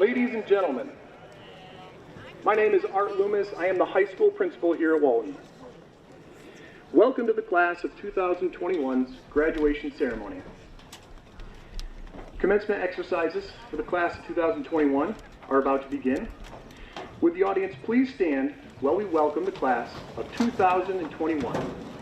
Ladies and gentlemen, my name is Art Loomis. I am the high school principal here at Walton. Welcome to the class of 2021's graduation ceremony. Commencement exercises for the class of 2021 are about to begin. Would the audience please stand while we welcome the class of 2021.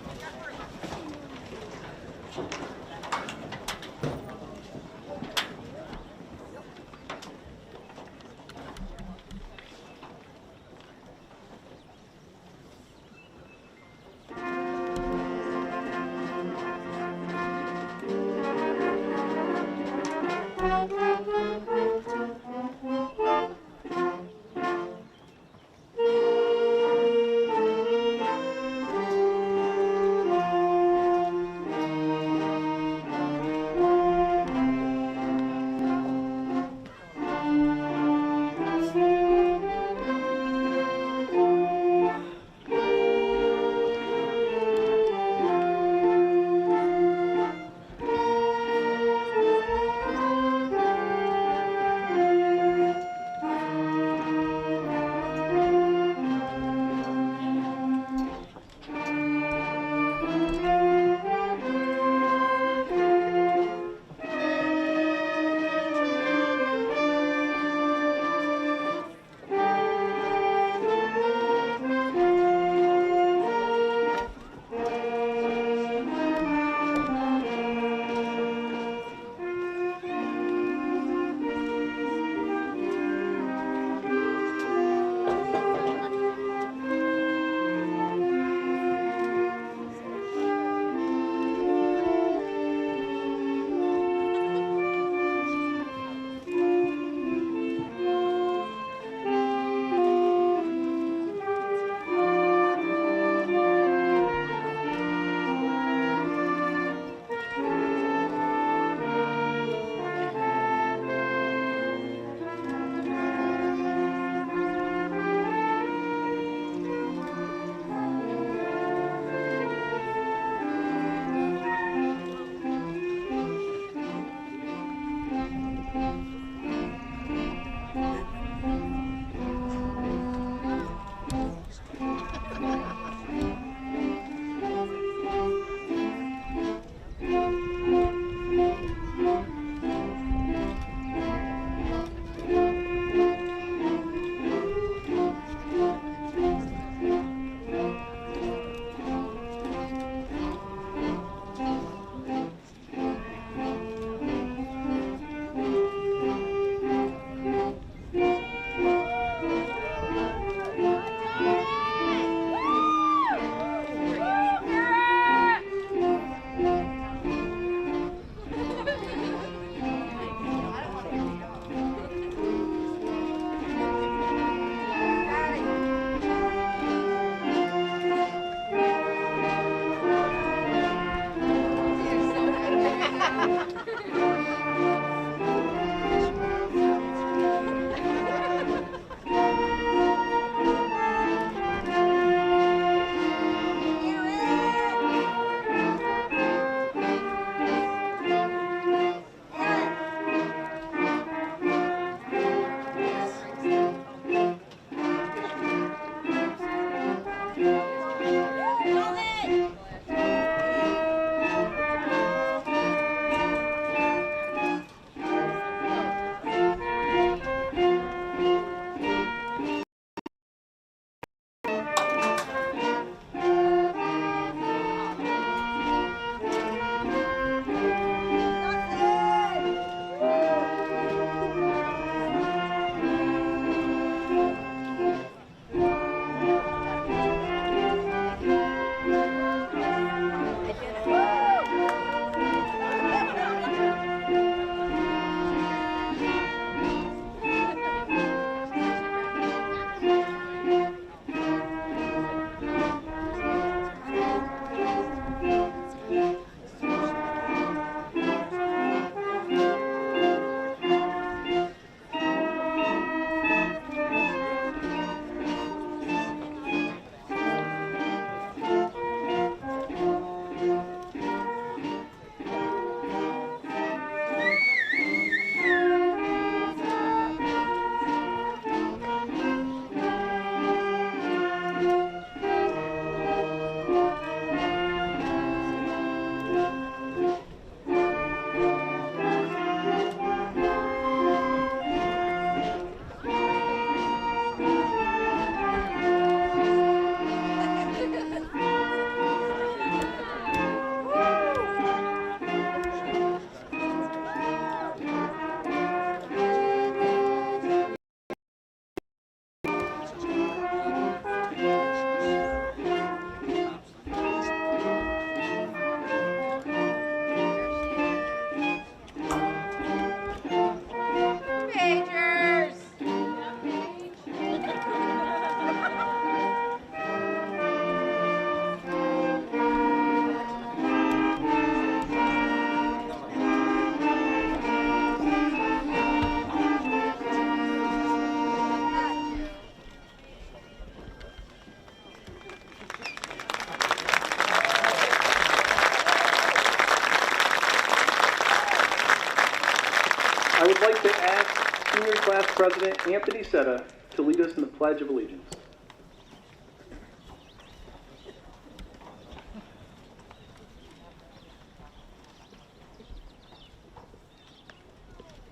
I would like to ask Senior Class President Anthony Setta to lead us in the Pledge of Allegiance.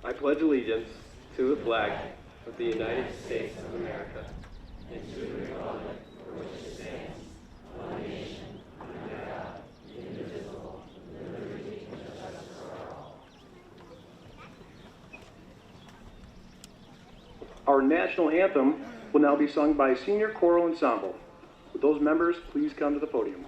I pledge allegiance to the flag of the United States of America and to the republic for which it stands, one nation, under God, indivisible, with liberty and justice for all. Our national anthem will now be sung by Senior Choral Ensemble. Would those members please come to the podium?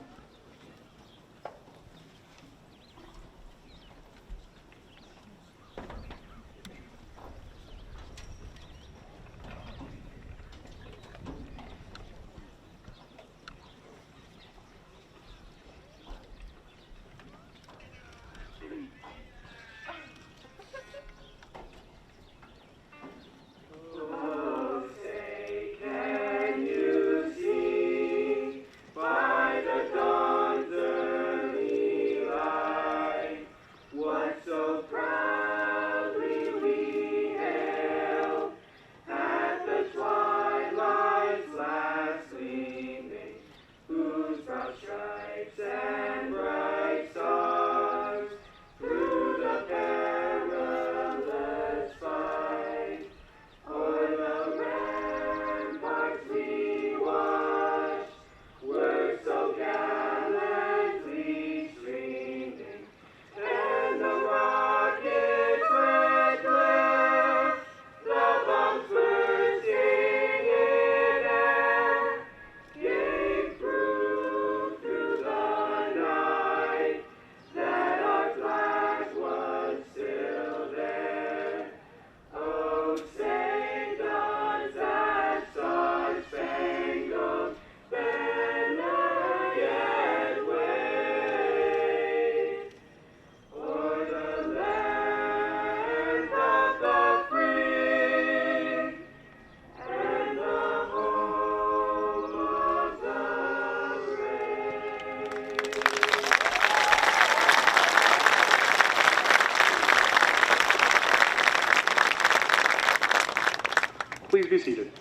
Please be seated.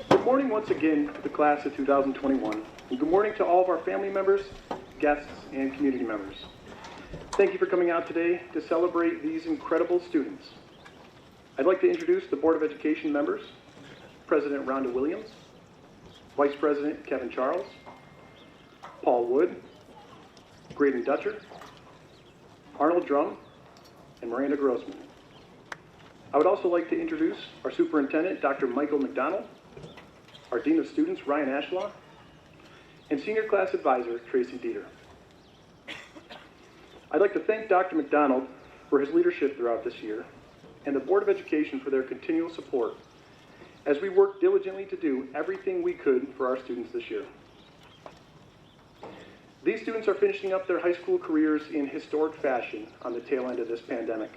Good morning once again to the class of 2021, and good morning to all of our family members, guests, and community members. Thank you for coming out today to celebrate these incredible students. I'd like to introduce the Board of Education members, President Rhonda Williams, Vice President Kevin Charles, Paul Wood, Graydon Dutcher, Arnold Drum, and Miranda Grossman. I would also like to introduce our Superintendent, Dr. Michael McDonald, our Dean of Students, Ryan Ashlaw, and Senior Class Advisor, Tracy Dieter. I'd like to thank Dr. McDonald for his leadership throughout this year, and the Board of Education for their continual support as we work diligently to do everything we could for our students this year. These students are finishing up their high school careers in historic fashion on the tail end of this pandemic,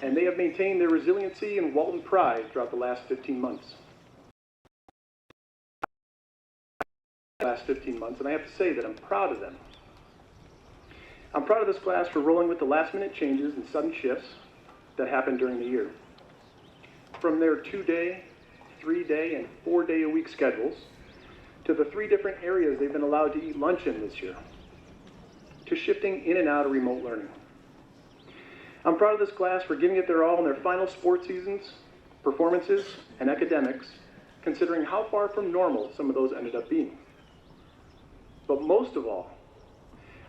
and they have maintained their resiliency and Walton pride throughout the last 15 months. And I have to say that I'm proud of them. I'm proud of this class for rolling with the last-minute changes and sudden shifts that happened during the year. From their 2-day, 3-day, and 4-day-a-week schedules, to the 3 different areas they've been allowed to eat lunch in this year, to shifting in and out of remote learning. I'm proud of this class for giving it their all in their final sports seasons, performances, and academics, considering how far from normal some of those ended up being. But most of all,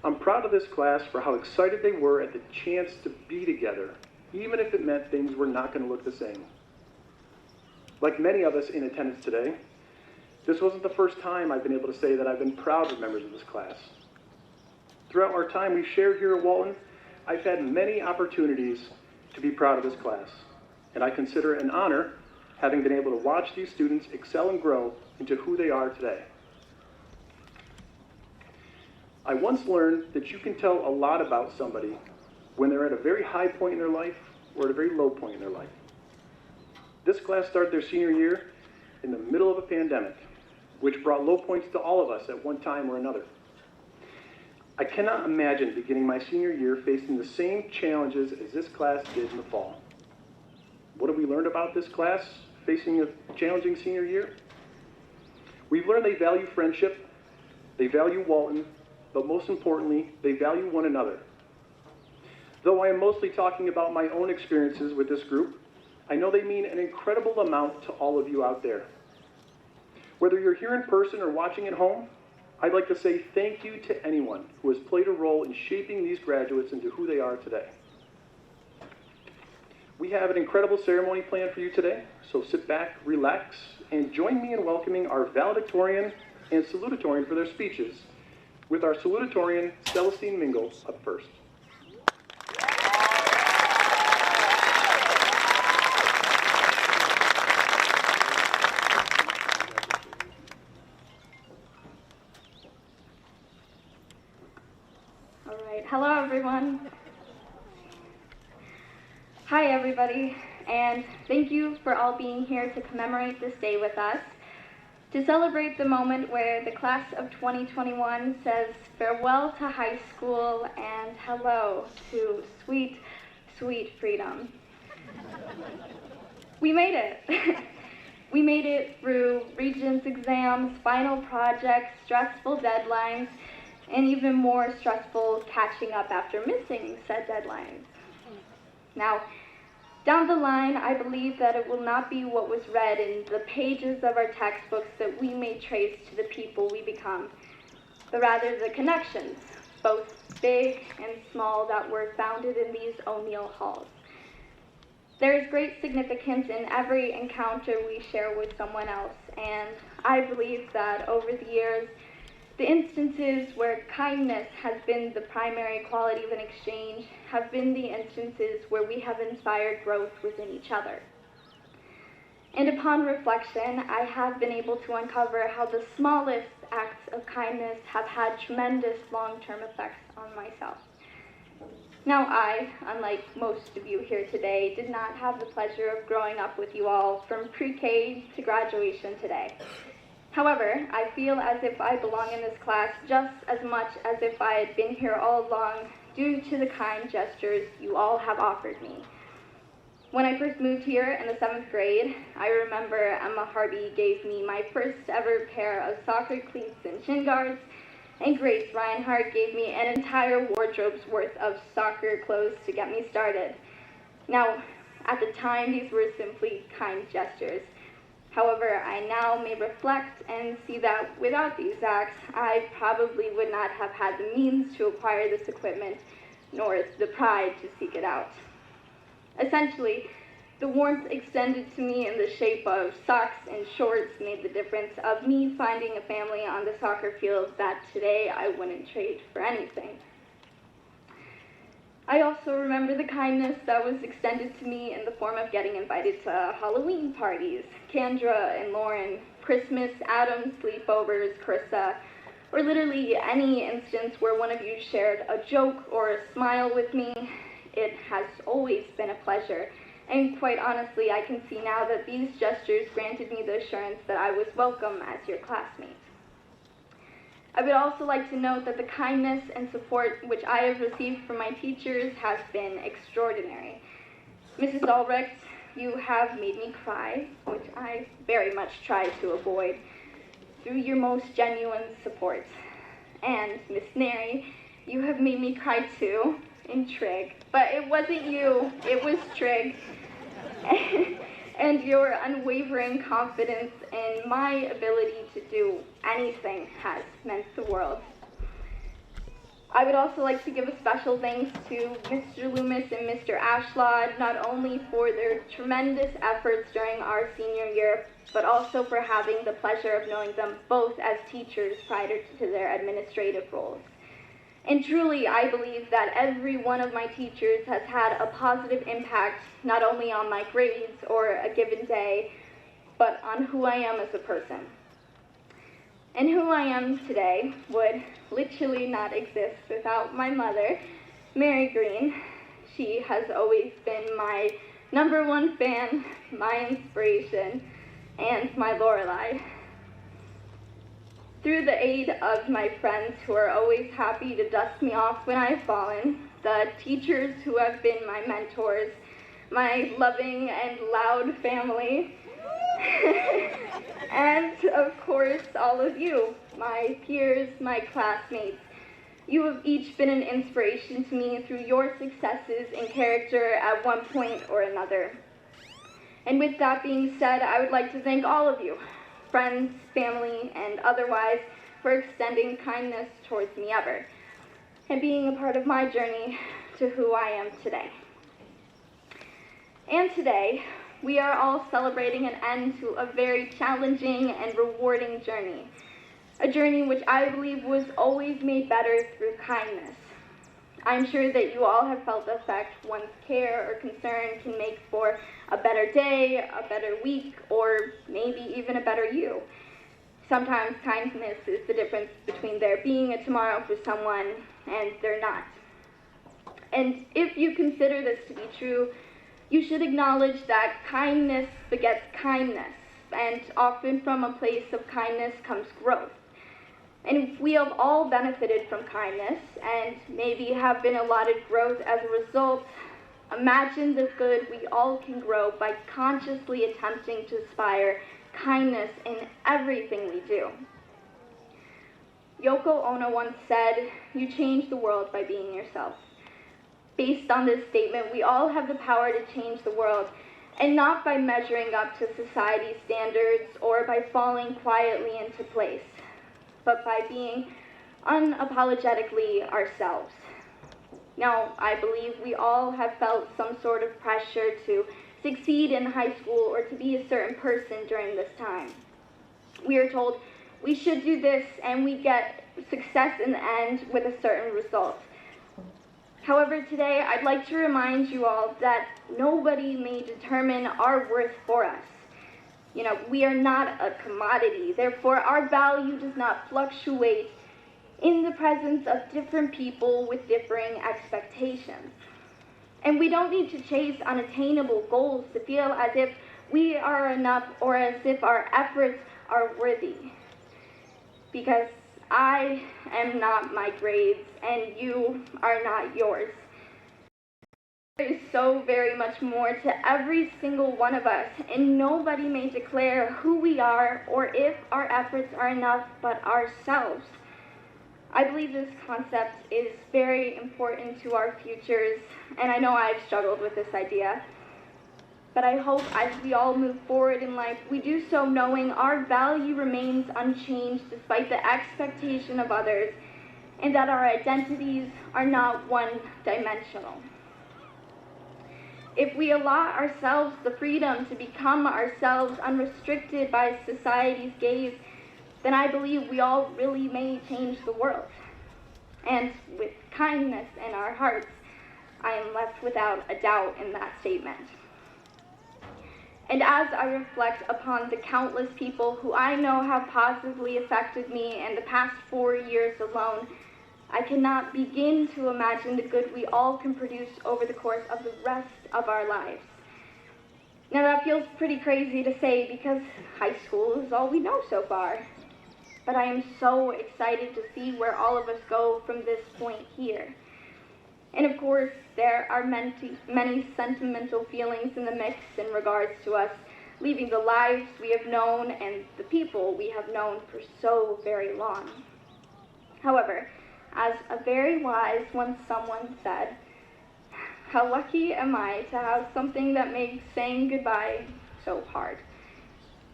I'm proud of this class for how excited they were at the chance to be together, even if it meant things were not going to look the same. Like many of us in attendance today, this wasn't the first time I've been able to say that I've been proud of members of this class. Throughout our time we've shared here at Walton, I've had many opportunities to be proud of this class, and I consider it an honor having been able to watch these students excel and grow into who they are today. I once learned that you can tell a lot about somebody when they're at a very high point in their life or at a very low point in their life. This class started their senior year in the middle of a pandemic, which brought low points to all of us at one time or another. I cannot imagine beginning my senior year facing the same challenges as this class did in the fall. What have we learned about this class facing a challenging senior year? We've learned they value friendship, they value Walton, but most importantly, they value one another. Though I am mostly talking about my own experiences with this group, I know they mean an incredible amount to all of you out there. Whether you're here in person or watching at home, I'd like to say thank you to anyone who has played a role in shaping these graduates into who they are today. We have an incredible ceremony planned for you today, so sit back, relax, and join me in welcoming our Valedictorian and Salutatorian for their speeches, with our Salutatorian, Celestine Mingle, up first. All right, hello everyone. Hi everybody, and thank you for all being here to commemorate this day with us, to celebrate the moment where the class of 2021 says farewell to high school and hello to sweet, sweet freedom. We made it. We made it through Regents exams, final projects, stressful deadlines, and even more stressful catching up after missing said deadlines. Now, down the line, I believe that it will not be what was read in the pages of our textbooks that we may trace to the people we become, but rather the connections, both big and small, that were founded in these O'Neill halls. There is great significance in every encounter we share with someone else, and I believe that over the years, the instances where kindness has been the primary quality of an exchange have been the instances where we have inspired growth within each other. And upon reflection, I have been able to uncover how the smallest acts of kindness have had tremendous long-term effects on myself. Now I, unlike most of you here today, did not have the pleasure of growing up with you all from pre-K to graduation today. However, I feel as if I belong in this class just as much as if I had been here all along due to the kind gestures you all have offered me. When I first moved here in the 7th grade, I remember Harvey gave me my first ever pair of soccer cleats and shin guards, and Grace Reinhardt gave me an entire wardrobe's worth of soccer clothes to get me started. Now, at the time, these were simply kind gestures. However, I now may reflect and see that without these acts, I probably would not have had the means to acquire this equipment, nor the pride to seek it out. Essentially, the warmth extended to me in the shape of socks and shorts made the difference of me finding a family on the soccer field that today I wouldn't trade for anything. I also remember the kindness that was extended to me in the form of getting invited to Halloween parties, Kendra and Lauren, Christmas, Adam's sleepovers, Carissa, or literally any instance where one of you shared a joke or a smile with me. It has always been a pleasure, and quite honestly, I can see now that these gestures granted me the assurance that I was welcome as your classmate. I would also like to note that the kindness and support which I have received from my teachers has been extraordinary. Mrs. Albrecht, you have made me cry, which I very much try to avoid, through your most genuine support. And Miss Neri, you have made me cry too, in Trig. But it wasn't you, it was Trig. And your unwavering confidence in my ability to do anything has meant the world. I would also like to give a special thanks to Mr. Loomis and Mr. Ashlod, not only for their tremendous efforts during our senior year, but also for having the pleasure of knowing them both as teachers prior to their administrative roles. And truly, I believe that every one of my teachers has had a positive impact, not only on my grades or a given day, but on who I am as a person. And who I am today would literally not exist without my mother, Mary Green. She has always been my #1 fan, my inspiration, and my Lorelei. Through the aid of my friends who are always happy to dust me off when I've fallen, the teachers who have been my mentors, my loving and loud family, and of course all of you, my peers, my classmates. You have each been an inspiration to me through your successes and character at one point or another. And with that being said, I would like to thank all of you, friends, family, and otherwise, for extending kindness towards me ever, and being a part of my journey to who I am today. And today, we are all celebrating an end to a very challenging and rewarding journey, a journey which I believe was always made better through kindness. I'm sure that you all have felt the effect one's care or concern can make for a better day, a better week, or maybe even a better you. Sometimes kindness is the difference between there being a tomorrow for someone and there not. And if you consider this to be true, you should acknowledge that kindness begets kindness, and often from a place of kindness comes growth. And we have all benefited from kindness, and maybe have been allotted growth as a result. Imagine the good we all can grow by consciously attempting to inspire kindness in everything we do. Yoko Ono once said, "You change the world by being yourself." Based on this statement, we all have the power to change the world, and not by measuring up to society's standards or by falling quietly into place, but by being unapologetically ourselves. Now, I believe we all have felt some sort of pressure to succeed in high school or to be a certain person during this time. We are told we should do this and we get success in the end with a certain result. However, today I'd like to remind you all that nobody may determine our worth for us. We are not a commodity. Therefore, our value does not fluctuate in the presence of different people with differing expectations. And we don't need to chase unattainable goals to feel as if we are enough or as if our efforts are worthy. Because I am not my grades and you are not yours. There is so very much more to every single one of us, and nobody may declare who we are or if our efforts are enough but ourselves. I believe this concept is very important to our futures, and I know I've struggled with this idea. But I hope as we all move forward in life, we do so knowing our value remains unchanged despite the expectation of others, and that our identities are not one-dimensional. If we allot ourselves the freedom to become ourselves unrestricted by society's gaze, then I believe we all really may change the world. And with kindness in our hearts, I am left without a doubt in that statement. And as I reflect upon the countless people who I know have positively affected me in the past 4 years alone, I cannot begin to imagine the good we all can produce over the course of the rest of our lives. Now that feels pretty crazy to say because high school is all we know so far. But I am so excited to see where all of us go from this point here. And of course, there are many sentimental feelings in the mix in regards to us leaving the lives we have known and the people we have known for so very long. However, as a very wise someone said, how lucky am I to have something that makes saying goodbye so hard.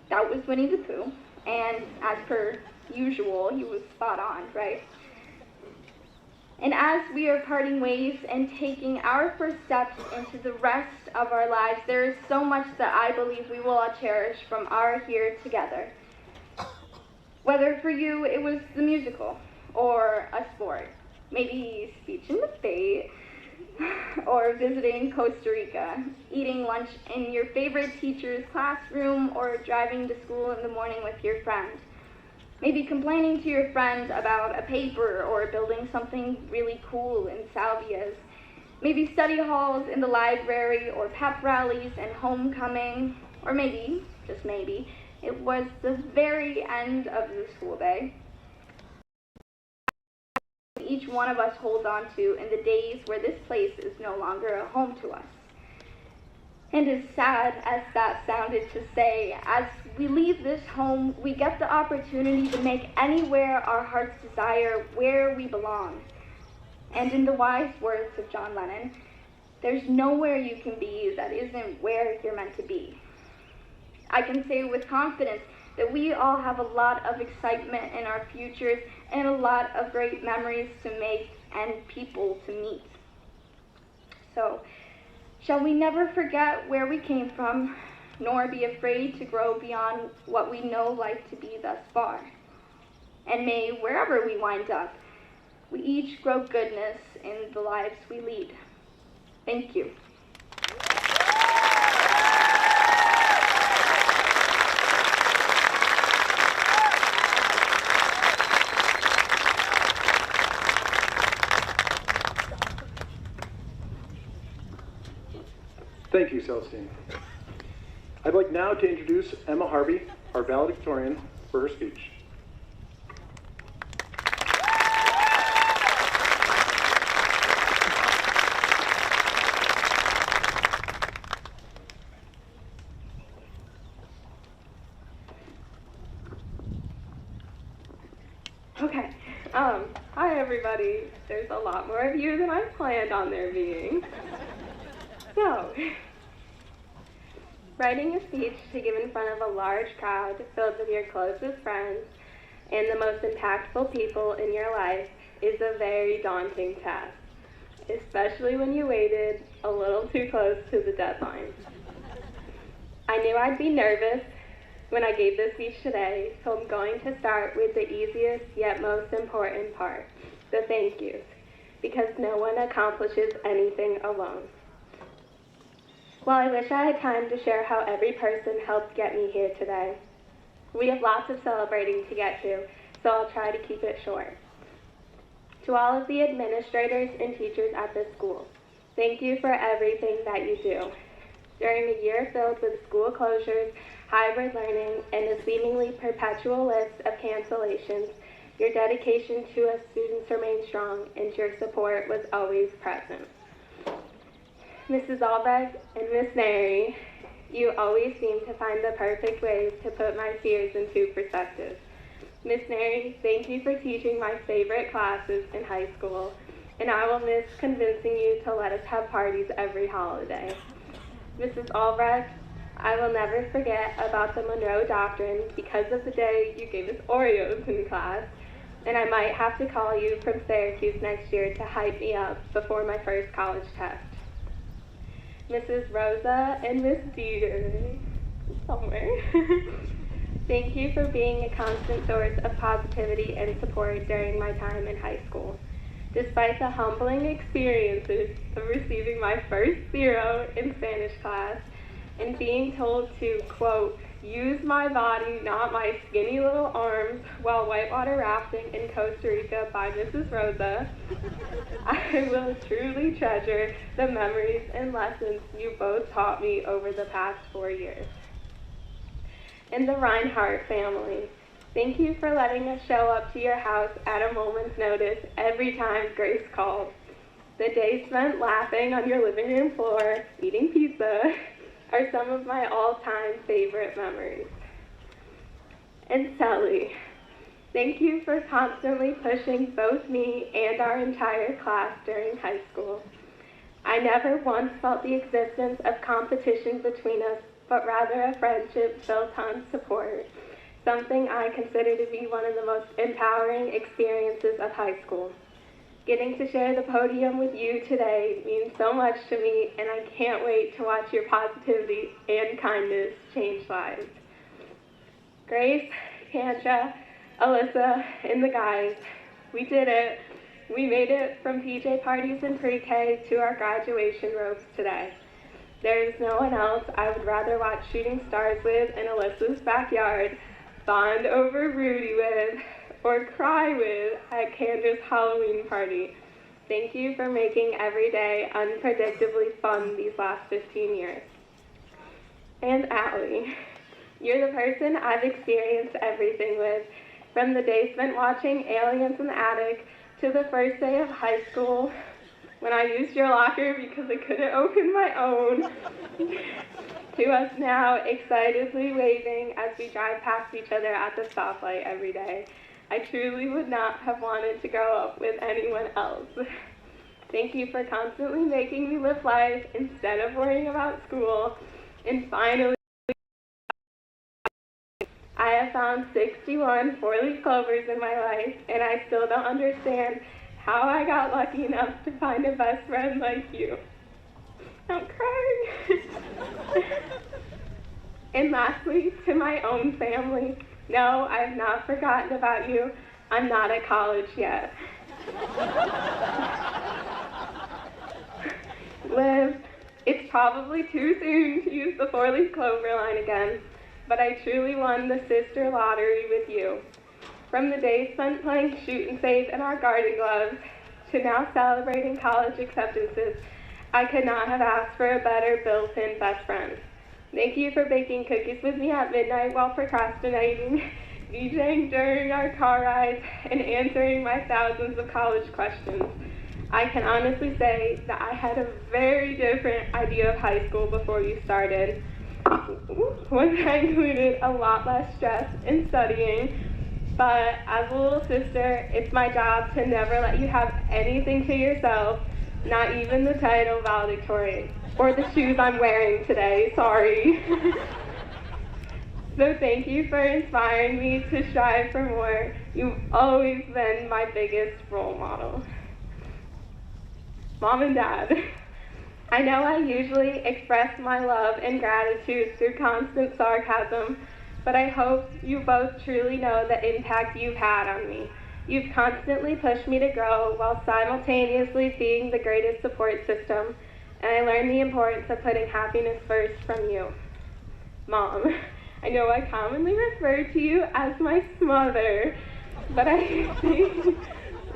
That was Winnie the Pooh, and as per usual, he was spot on, right? And as we are parting ways and taking our first steps into the rest of our lives, there is so much that I believe we will all cherish from our here together. Whether for you it was the musical, or a sport, maybe speech and debate, or visiting Costa Rica, eating lunch in your favorite teacher's classroom, or driving to school in the morning with your friend. Maybe complaining to your friend about a paper or building something really cool in salvias. Maybe study halls in the library or pep rallies and homecoming. Or maybe, just maybe, it was the very end of the school day. each one of us hold on to in the days where this place is no longer a home to us. And as sad as that sounded to say, as we leave this home, we get the opportunity to make anywhere our hearts desire where we belong. And in the wise words of John Lennon, there's nowhere you can be that isn't where you're meant to be. I can say with confidence that we all have a lot of excitement in our futures and a lot of great memories to make and people to meet. So, shall we never forget where we came from, nor be afraid to grow beyond what we know life to be thus far. And may, wherever we wind up, we each grow goodness in the lives we lead. Thank you. Thank you, Celestine. I'd like now to introduce Emma Harvey, our valedictorian, for her speech. Okay, hi everybody. There's a lot more of you than I planned on there being. So, writing a speech to give in front of a large crowd filled with your closest friends and the most impactful people in your life is a very daunting task, especially when you waited a little too close to the deadline. I knew I'd be nervous when I gave this speech today, so I'm going to start with the easiest yet most important part, the thank yous, because no one accomplishes anything alone. While I wish I had time to share how every person helped get me here today, we have lots of celebrating to get to, so I'll try to keep it short. To all of the administrators and teachers at this school, thank you for everything that you do. During a year filled with school closures, hybrid learning, and a seemingly perpetual list of cancellations, your dedication to us students remained strong and your support was always present. Mrs. Albrecht and Miss Mary, you always seem to find the perfect ways to put my fears into perspective. Miss Mary, thank you for teaching my favorite classes in high school, and I will miss convincing you to let us have parties every holiday. Mrs. Albrecht, I will never forget about the Monroe Doctrine because of the day you gave us Oreos in class, and I might have to call you from Syracuse next year to hype me up before my first college test. Mrs. Rosa and Miss Dieter, somewhere. Thank you for being a constant source of positivity and support during my time in high school. Despite the humbling experiences of receiving my first 0 in Spanish class and being told to, quote, use my body, not my skinny little arms, while whitewater rafting in Costa Rica by Mrs. Rosa, I will truly treasure the memories and lessons you both taught me over the past 4 years. And the Reinhardt family, thank you for letting us show up to your house at a moment's notice every time Grace called. The days spent laughing on your living room floor, eating pizza, are some of my all-time favorite memories. And Sally, thank you for constantly pushing both me and our entire class during high school. I never once felt the existence of competition between us, but rather a friendship built on support, something I consider to be one of the most empowering experiences of high school. Getting to share the podium with you today means so much to me, and I can't wait to watch your positivity and kindness change lives. Grace, Kendra, Alyssa, and the guys, we did it. We made it from PJ parties in pre-K to our graduation robes today. There is no one else I would rather watch shooting stars with in Alyssa's backyard, bond over Rudy with, or cry with at Kendra's Halloween party. Thank you for making every day unpredictably fun these last 15 years. And Allie, you're the person I've experienced everything with, from the day spent watching Aliens in the Attic, to the first day of high school, when I used your locker because I couldn't open my own, to us now excitedly waving as we drive past each other at the stoplight every day. I truly would not have wanted to grow up with anyone else. Thank you for constantly making me live life instead of worrying about school. And finally, I have found 61 four-leaf clovers in my life, and I still don't understand how I got lucky enough to find a best friend like you. I'm crying. And lastly, to my own family, no, I have not forgotten about you. I'm not at college yet. Liv, it's probably too soon to use the four-leaf clover line again, but I truly won the sister lottery with you. From the days spent playing shoot and save in our garden gloves to now celebrating college acceptances, I could not have asked for a better built-in best friend. Thank you for baking cookies with me at midnight while procrastinating, DJing during our car rides, and answering my thousands of college questions. I can honestly say that I had a very different idea of high school before you started. One that included a lot less stress in studying, but as a little sister, it's my job to never let you have anything to yourself, not even the title Valedictorian, or the shoes I'm wearing today, sorry. So thank you for inspiring me to strive for more. You've always been my biggest role model. Mom and Dad, I know I usually express my love and gratitude through constant sarcasm, but I hope you both truly know the impact you've had on me. You've constantly pushed me to grow while simultaneously being the greatest support system, and I learned the importance of putting happiness first from you. Mom, I know I commonly refer to you as my smother, but I think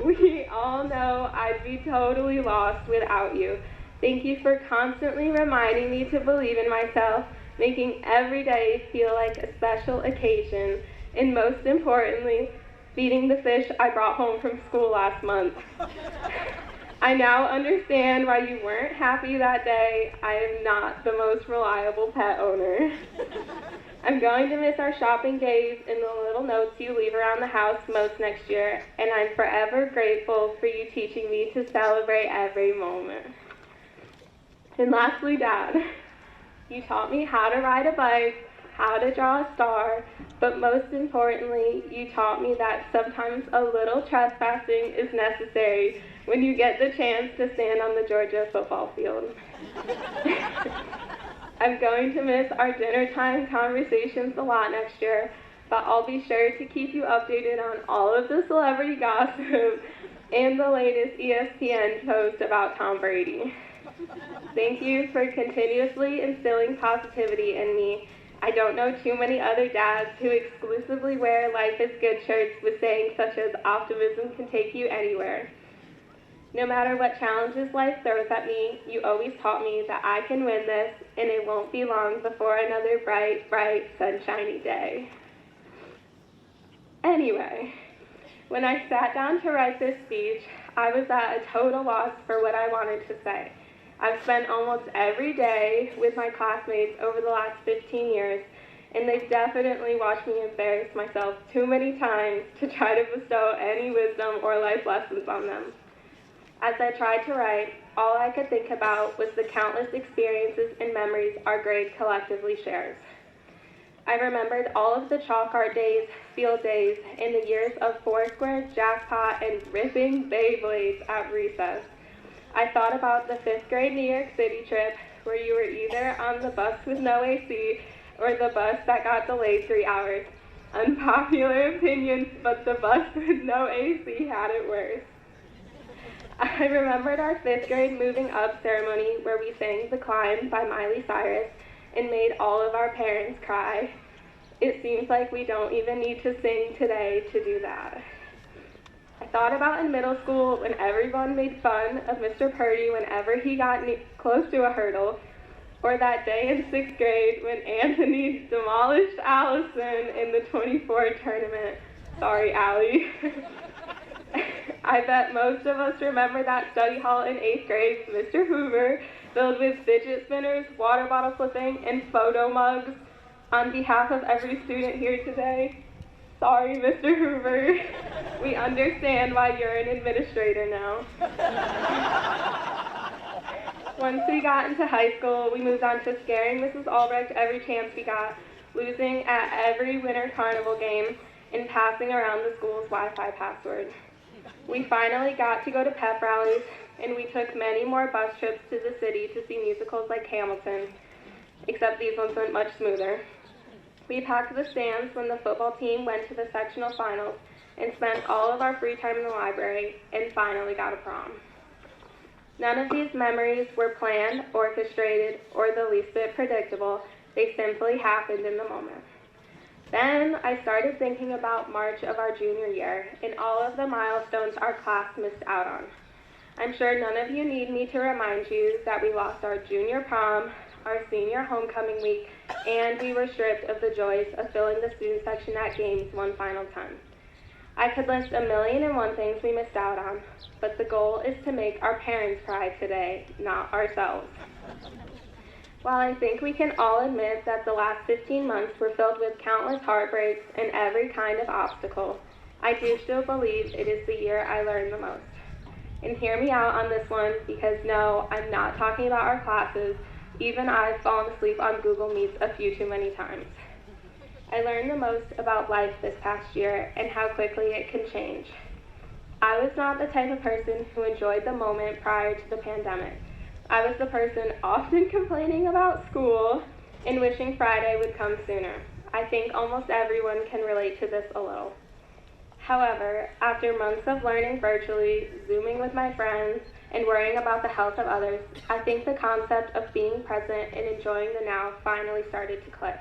we all know I'd be totally lost without you. Thank you for constantly reminding me to believe in myself, making every day feel like a special occasion, and most importantly, feeding the fish I brought home from school last month. I now understand why you weren't happy that day. I am not the most reliable pet owner. I'm going to miss our shopping days and the little notes you leave around the house most next year, and I'm forever grateful for you teaching me to celebrate every moment. And lastly, Dad, you taught me how to ride a bike, how to draw a star, but most importantly, you taught me that sometimes a little trespassing is necessary when you get the chance to stand on the Georgia football field. I'm going to miss our dinner time conversations a lot next year, but I'll be sure to keep you updated on all of the celebrity gossip and the latest ESPN post about Tom Brady. Thank you for continuously instilling positivity in me. I don't know too many other dads who exclusively wear Life is Good shirts with sayings such as optimism can take you anywhere. No matter what challenges life throws at me, you always taught me that I can win this, and it won't be long before another bright, bright, sunshiny day. Anyway, when I sat down to write this speech, I was at a total loss for what I wanted to say. I've spent almost every day with my classmates over the last 15 years, and they've definitely watched me embarrass myself too many times to try to bestow any wisdom or life lessons on them. As I tried to write, all I could think about was the countless experiences and memories our grade collectively shares. I remembered all of the chalk art days, field days, and the years of Foursquare, jackpot, and ripping Beyblades at recess. I thought about the 5th grade New York City trip where you were either on the bus with no AC or the bus that got delayed 3 hours. Unpopular opinions, but the bus with no AC had it worse. I remembered our 5th grade moving up ceremony where we sang The Climb by Miley Cyrus and made all of our parents cry. It seems like we don't even need to sing today to do that. I thought about in middle school when everyone made fun of Mr. Purdy whenever he got close to a hurdle, or that day in 6th grade when Anthony demolished Allison in the 24 tournament. Sorry, Allie. I bet most of us remember that study hall in 8th grade, Mr. Hoover, filled with fidget spinners, water bottle flipping, and photo mugs. On behalf of every student here today, sorry, Mr. Hoover. We understand why you're an administrator now. Once we got into high school, we moved on to scaring Mrs. Albrecht every chance we got, losing at every winter carnival game, and passing around the school's Wi-Fi password. We finally got to go to pep rallies, and we took many more bus trips to the city to see musicals like Hamilton, except these ones went much smoother. We packed the stands when the football team went to the sectional finals and spent all of our free time in the library and finally got a prom. None of these memories were planned, orchestrated, or the least bit predictable. They simply happened in the moment. Then I started thinking about March of our junior year and all of the milestones our class missed out on. I'm sure none of you need me to remind you that we lost our junior prom, our senior homecoming week, and we were stripped of the joys of filling the student section at games one final time. I could list 1,000,001 things we missed out on, but the goal is to make our parents cry today, not ourselves. While I think we can all admit that the last 15 months were filled with countless heartbreaks and every kind of obstacle, I do still believe it is the year I learned the most. And hear me out on this one, because no, I'm not talking about our classes. Even I've fallen asleep on Google Meets a few too many times. I learned the most about life this past year and how quickly it can change. I was not the type of person who enjoyed the moment prior to the pandemic. I was the person often complaining about school and wishing Friday would come sooner. I think almost everyone can relate to this a little. However, after months of learning virtually, Zooming with my friends, and worrying about the health of others, I think the concept of being present and enjoying the now finally started to click.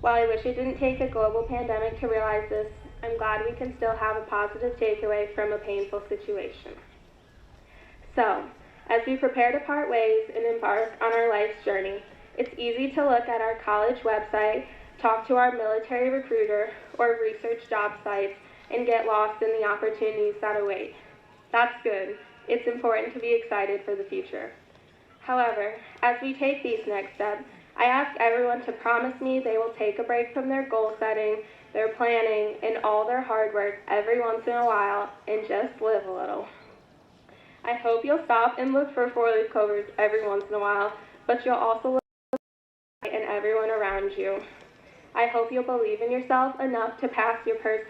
While I wish it didn't take a global pandemic to realize this, I'm glad we can still have a positive takeaway from a painful situation. So, as we prepare to part ways and embark on our life's journey, it's easy to look at our college website, talk to our military recruiter, or research job sites and get lost in the opportunities that await. That's good. It's important to be excited for the future. However, as we take these next steps, I ask everyone to promise me they will take a break from their goal setting, their planning, and all their hard work every once in a while and just live a little. I hope you'll stop and look for four-leaf clovers every once in a while, but you'll also look at and everyone around you. I hope you'll believe in yourself enough to pass your first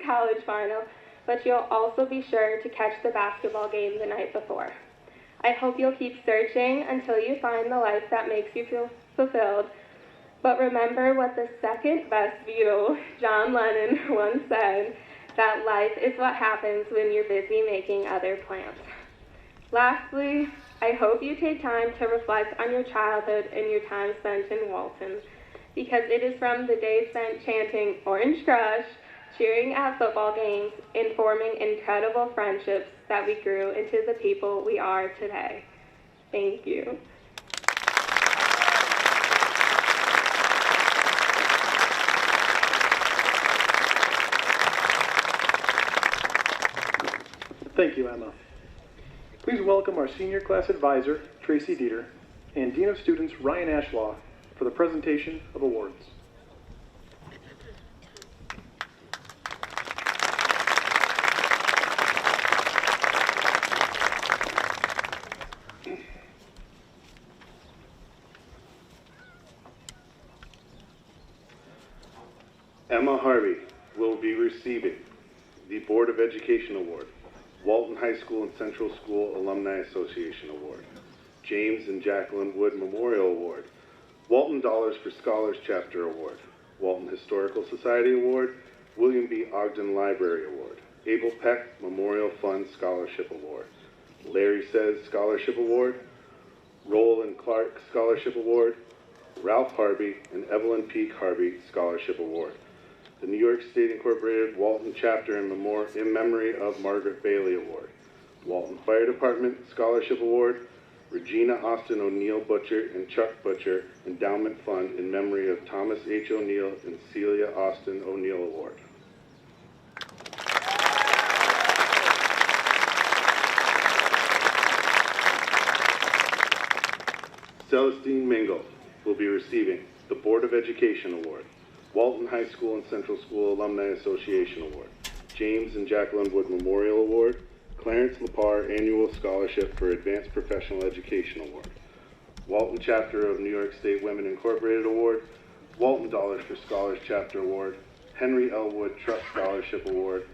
college final, but you'll also be sure to catch the basketball game the night before. I hope you'll keep searching until you find the life that makes you feel fulfilled. But remember what the second best Beatle, John Lennon, once said, that life is what happens when you're busy making other plans. Lastly, I hope you take time to reflect on your childhood and your time spent in Walton, because it is from the days spent chanting Orange Crush, cheering at football games, and forming incredible friendships that we grew into the people we are today. Thank you. Thank you, Emma. Please welcome our senior class advisor, Tracy Dieter, and Dean of Students, Ryan Ashlaw, for the presentation of awards. Emma Harvey will be receiving the Board of Education Award, Walton High School and Central School Alumni Association Award, James and Jacqueline Wood Memorial Award, Walton Dollars for Scholars Chapter Award, Walton Historical Society Award, William B. Ogden Library Award, Abel Peck Memorial Fund Scholarship Award, Larry Says Scholarship Award, Roland Clark Scholarship Award, Ralph Harvey and Evelyn Peak Harvey Scholarship Award, the New York State Incorporated Walton Chapter in memory of Margaret Bailey Award, Walton Fire Department Scholarship Award, Regina Austin O'Neill Butcher and Chuck Butcher Endowment Fund in memory of Thomas H. O'Neill and Celia Austin O'Neill Award. Celestine Mingle will be receiving the Board of Education Award, Walton High School and Central School Alumni Association Award, James and Jacqueline Wood Memorial Award, Clarence Lepar Annual Scholarship for Advanced Professional Education Award, Walton Chapter of New York State Women Incorporated Award, Walton Dollars for Scholars Chapter Award, Henry L. Wood Trust Scholarship Award,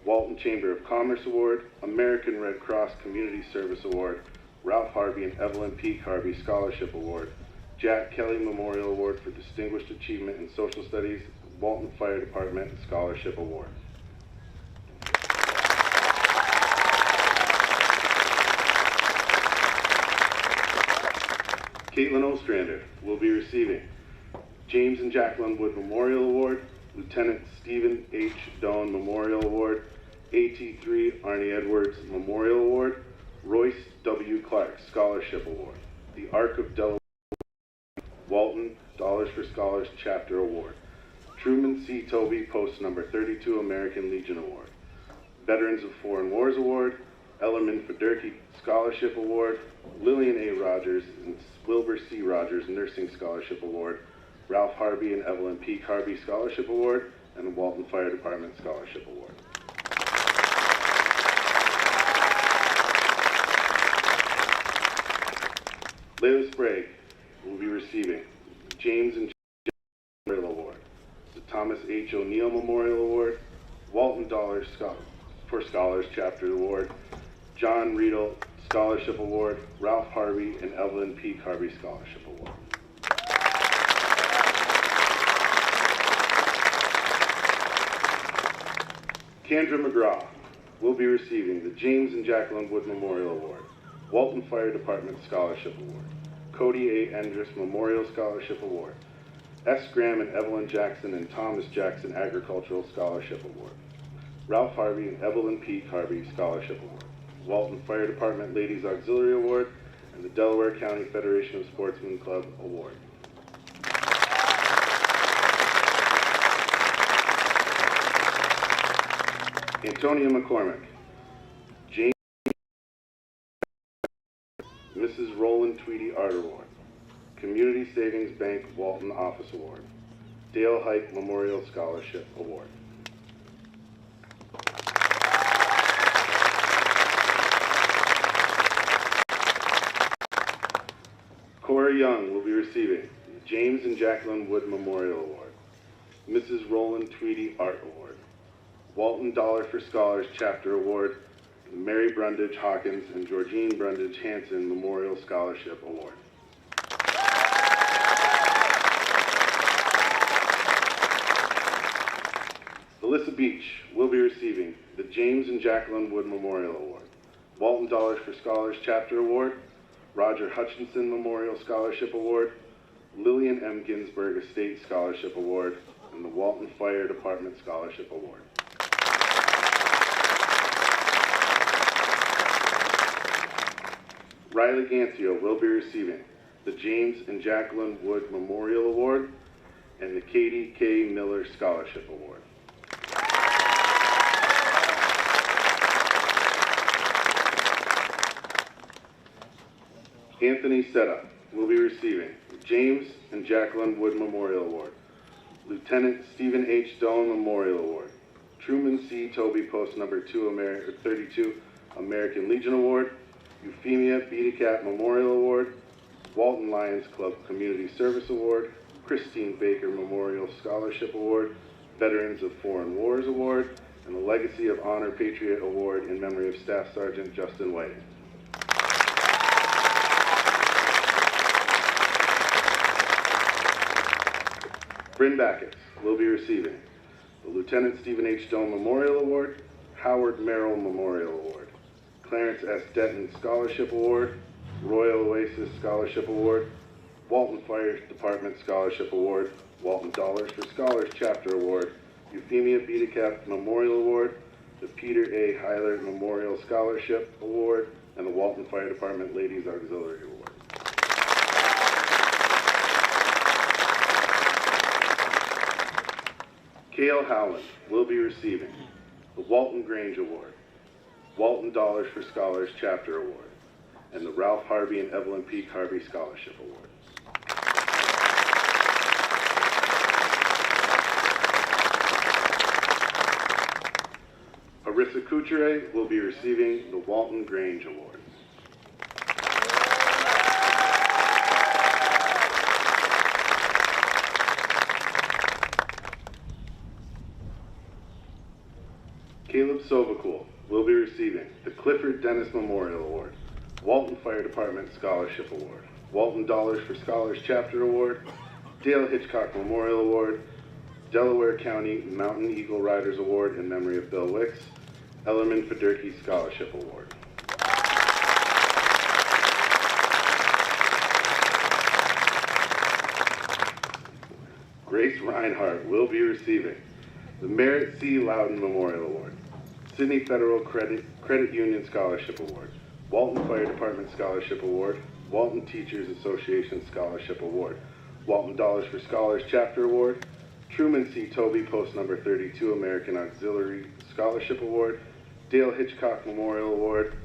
Walton Chamber of Commerce Award, American Red Cross Community Service Award, Ralph Harvey and Evelyn P. Harvey Scholarship Award, Jack Kelly Memorial Award for Distinguished Achievement in Social Studies, Walton Fire Department Scholarship Award. Caitlin Ostrander will be receiving James and Jacqueline Wood Memorial Award, Lieutenant Stephen H. Doan Memorial Award, AT3 Arnie Edwards Memorial Award, Royce W. Clark Scholarship Award, the Arc of Delaware Walton Dollars for Scholars Chapter Award, Truman C. Tobey Post Number 32 American Legion Award, Veterans of Foreign Wars Award, Ellerman Federke Scholarship Award, Lillian A. Rogers and Wilbur C. Rogers Nursing Scholarship Award, Ralph Harvey and Evelyn P. Harvey Scholarship Award, and the Walton Fire Department Scholarship Award. Layla Sprague will be receiving the James and Memorial Award, the Thomas H. O'Neill Memorial Award, Walton Dollars for Scholars Chapter Award, John Riedel Scholarship Award, Ralph Harvey and Evelyn P. Harvey Scholarship Award. Kendra McGraw will be receiving the James and Jacqueline Wood Memorial Award, Walton Fire Department Scholarship Award, Cody A. Endress Memorial Scholarship Award, S. Graham and Evelyn Jackson and Thomas Jackson Agricultural Scholarship Award, Ralph Harvey and Evelyn P. Harvey Scholarship Award, Walton Fire Department Ladies Auxiliary Award, and the Delaware County Federation of Sportsmen Club Award. Antonia McCormick, James, Mrs. Roland Tweedy Art Award, Community Savings Bank Walton Office Award, Dale Hike Memorial Scholarship Award. Cora Young will be receiving the James and Jacqueline Wood Memorial Award, Mrs. Roland Tweedy Art Award, Walton Dollar for Scholars Chapter Award, the Mary Brundage Hawkins and Georgine Brundage Hanson Memorial Scholarship Award. Alyssa Beach will be receiving the James and Jacqueline Wood Memorial Award, Walton Dollars for Scholars Chapter Award, Roger Hutchinson Memorial Scholarship Award, Lillian M. Ginsberg Estate Scholarship Award, and the Walton Fire Department Scholarship Award. Riley Gancio will be receiving the James and Jacqueline Wood Memorial Award and the Katie K. Miller Scholarship Award. Anthony Setta will be receiving the James and Jacqueline Wood Memorial Award, Lieutenant Stephen H. Doan Memorial Award, Truman C. Tobey Post Number 32 American Legion Award, Euphemia Bedecat Memorial Award, Walton Lions Club Community Service Award, Christine Baker Memorial Scholarship Award, Veterans of Foreign Wars Award, and the Legacy of Honor Patriot Award in memory of Staff Sergeant Justin Whiting. Bryn Backus will be receiving the Lieutenant Stephen H. Doan Memorial Award, Howard Merrill Memorial Award, Clarence S. Denton Scholarship Award, Royal Oasis Scholarship Award, Walton Fire Department Scholarship Award, Walton Dollars for Scholars Chapter Award, Euphemia Bedecat Memorial Award, the Peter A. Heiler Memorial Scholarship Award, and the Walton Fire Department Ladies Auxiliary Award. Cale Howland will be receiving the Walton Grange Award, Walton Dollars for Scholars Chapter Award, and the Ralph Harvey and Evelyn Peak Harvey Scholarship Award. Arissa Couture will be receiving the Walton Grange Award. Caleb Sovacool will be receiving the Clifford Dennis Memorial Award, Walton Fire Department Scholarship Award, Walton Dollars for Scholars Chapter Award, Dale Hitchcock Memorial Award, Delaware County Mountain Eagle Riders Award in memory of Bill Wicks, Ellerman Federke Scholarship Award. Grace Reinhardt will be receiving the Merritt C. Loudon Memorial Award, Sydney Federal Credit Union Scholarship Award, Walton Fire Department Scholarship Award, Walton Teachers Association Scholarship Award, Walton Dollars for Scholars Chapter Award, Truman C. Tobey Post Number 32 American Auxiliary Scholarship Award, Dale Hitchcock Memorial Award,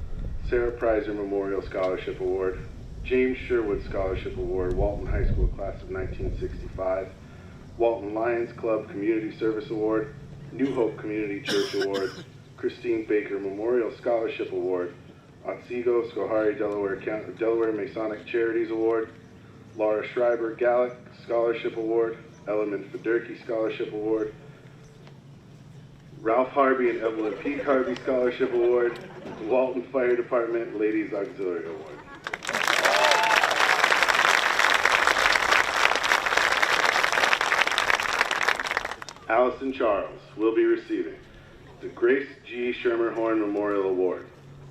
Sarah Prizer Memorial Scholarship Award, James Sherwood Scholarship Award, Walton High School Class of 1965, Walton Lions Club Community Service Award, New Hope Community Church Award, Christine Baker Memorial Scholarship Award, Otsego Schoharie Delaware Masonic Charities Award, Laura Schreiber Gallick Scholarship Award, Ellerman Federke Scholarship Award, Ralph Harvey and Evelyn Peak Harvey Scholarship Award, Walton Fire Department Ladies Auxiliary Award. Allison Charles will be receiving the Grace G. Schermerhorn Memorial Award,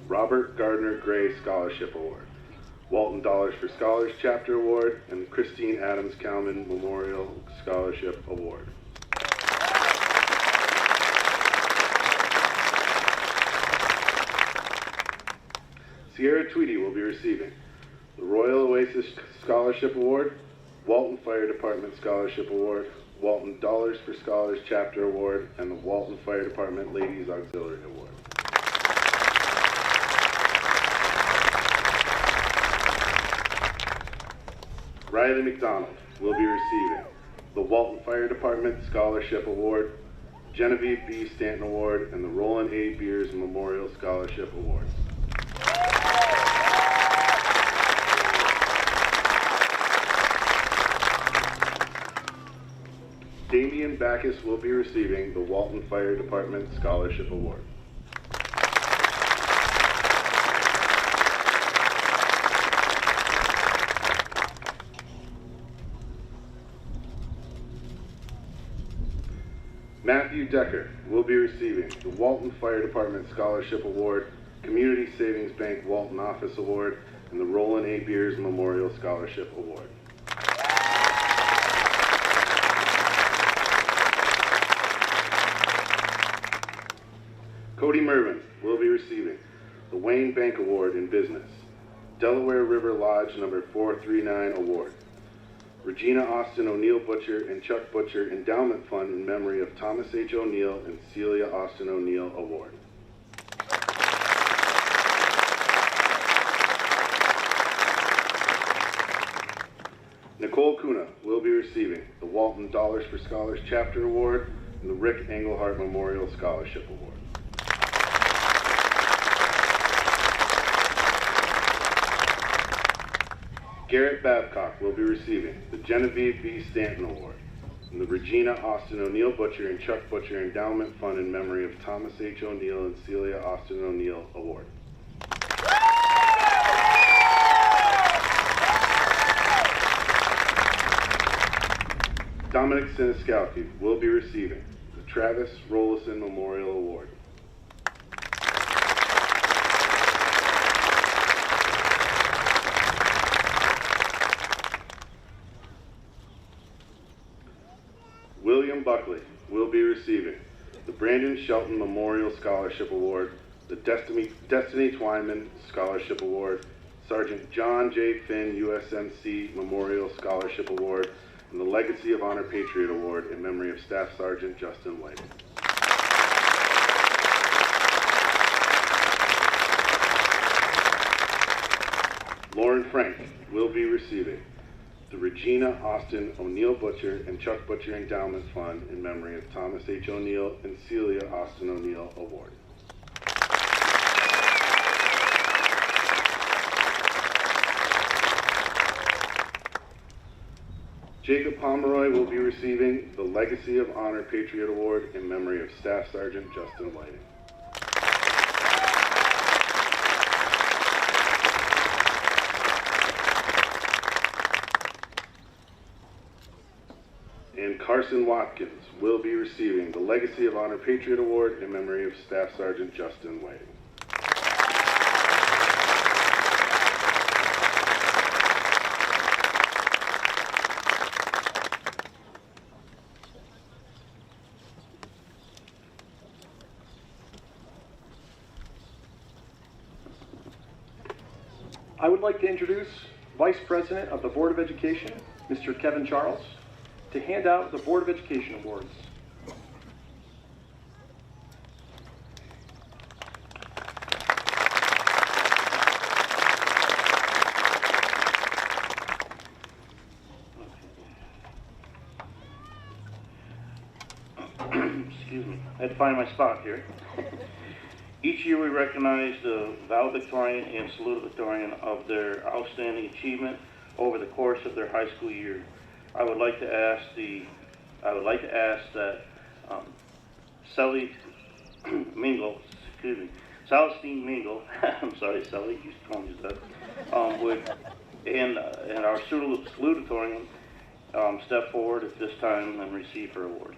Robert Gardner Gray Scholarship Award, Walton Dollars for Scholars Chapter Award, and the Christine Adams Cowman Memorial Scholarship Award. Sierra Tweedy will be receiving the Royal Oasis Scholarship Award, Walton Fire Department Scholarship Award, Walton Dollars for Scholars Chapter Award, and the Walton Fire Department Ladies Auxiliary Award. Riley McDonald will be receiving the Walton Fire Department Scholarship Award, Genevieve B. Stanton Award, and the Roland A. Beers Memorial Scholarship Award. Damian Backus will be receiving the Walton Fire Department Scholarship Award. Matthew Decker will be receiving the Walton Fire Department Scholarship Award, Community Savings Bank Walton Office Award, and the Roland A. Beers Memorial Scholarship Award. Cody Mervin will be receiving the Wayne Bank Award in Business, Delaware River Lodge number 439 Award, Regina Austin O'Neill Butcher and Chuck Butcher Endowment Fund in memory of Thomas H. O'Neill and Celia Austin O'Neill Award. Nicole Kuna will be receiving the Walton Dollars for Scholars Chapter Award and the Rick Engelhart Memorial Scholarship Award. Garrett Babcock will be receiving the Genevieve B. Stanton Award and the Regina Austin O'Neill Butcher and Chuck Butcher Endowment Fund in memory of Thomas H. O'Neill and Celia Austin O'Neill Award. Dominic Siniscalchi will be receiving the Travis Rollison Memorial Award. William Buckley will be receiving the Brandon Shelton Memorial Scholarship Award, the Destiny Twyman Scholarship Award, Sergeant John J. Finn USMC Memorial Scholarship Award, and the Legacy of Honor Patriot Award in memory of Staff Sergeant Justin White. Frank will be receiving the Regina Austin O'Neill Butcher and Chuck Butcher Endowment Fund in memory of Thomas H. O'Neill and Celia Austin O'Neill Award. Jacob Pomeroy will be receiving the Legacy of Honor Patriot Award in memory of Staff Sergeant Justin Whiting. And Carson Watkins will be receiving the Legacy of Honor Patriot Award in memory of Staff Sergeant Justin Whiting. I would like to introduce Vice President of the Board of Education, Mr. Kevin Charles, to hand out the Board of Education Awards. Excuse me, I had to find my spot here. Each year we recognize the Valedictorian and Salutatorian of their outstanding achievement over the course of their high school year. I would like to ask that Celestine Mingle, I'm sorry, Sally, you told me that, and our salutatorian step forward at this time and receive her award.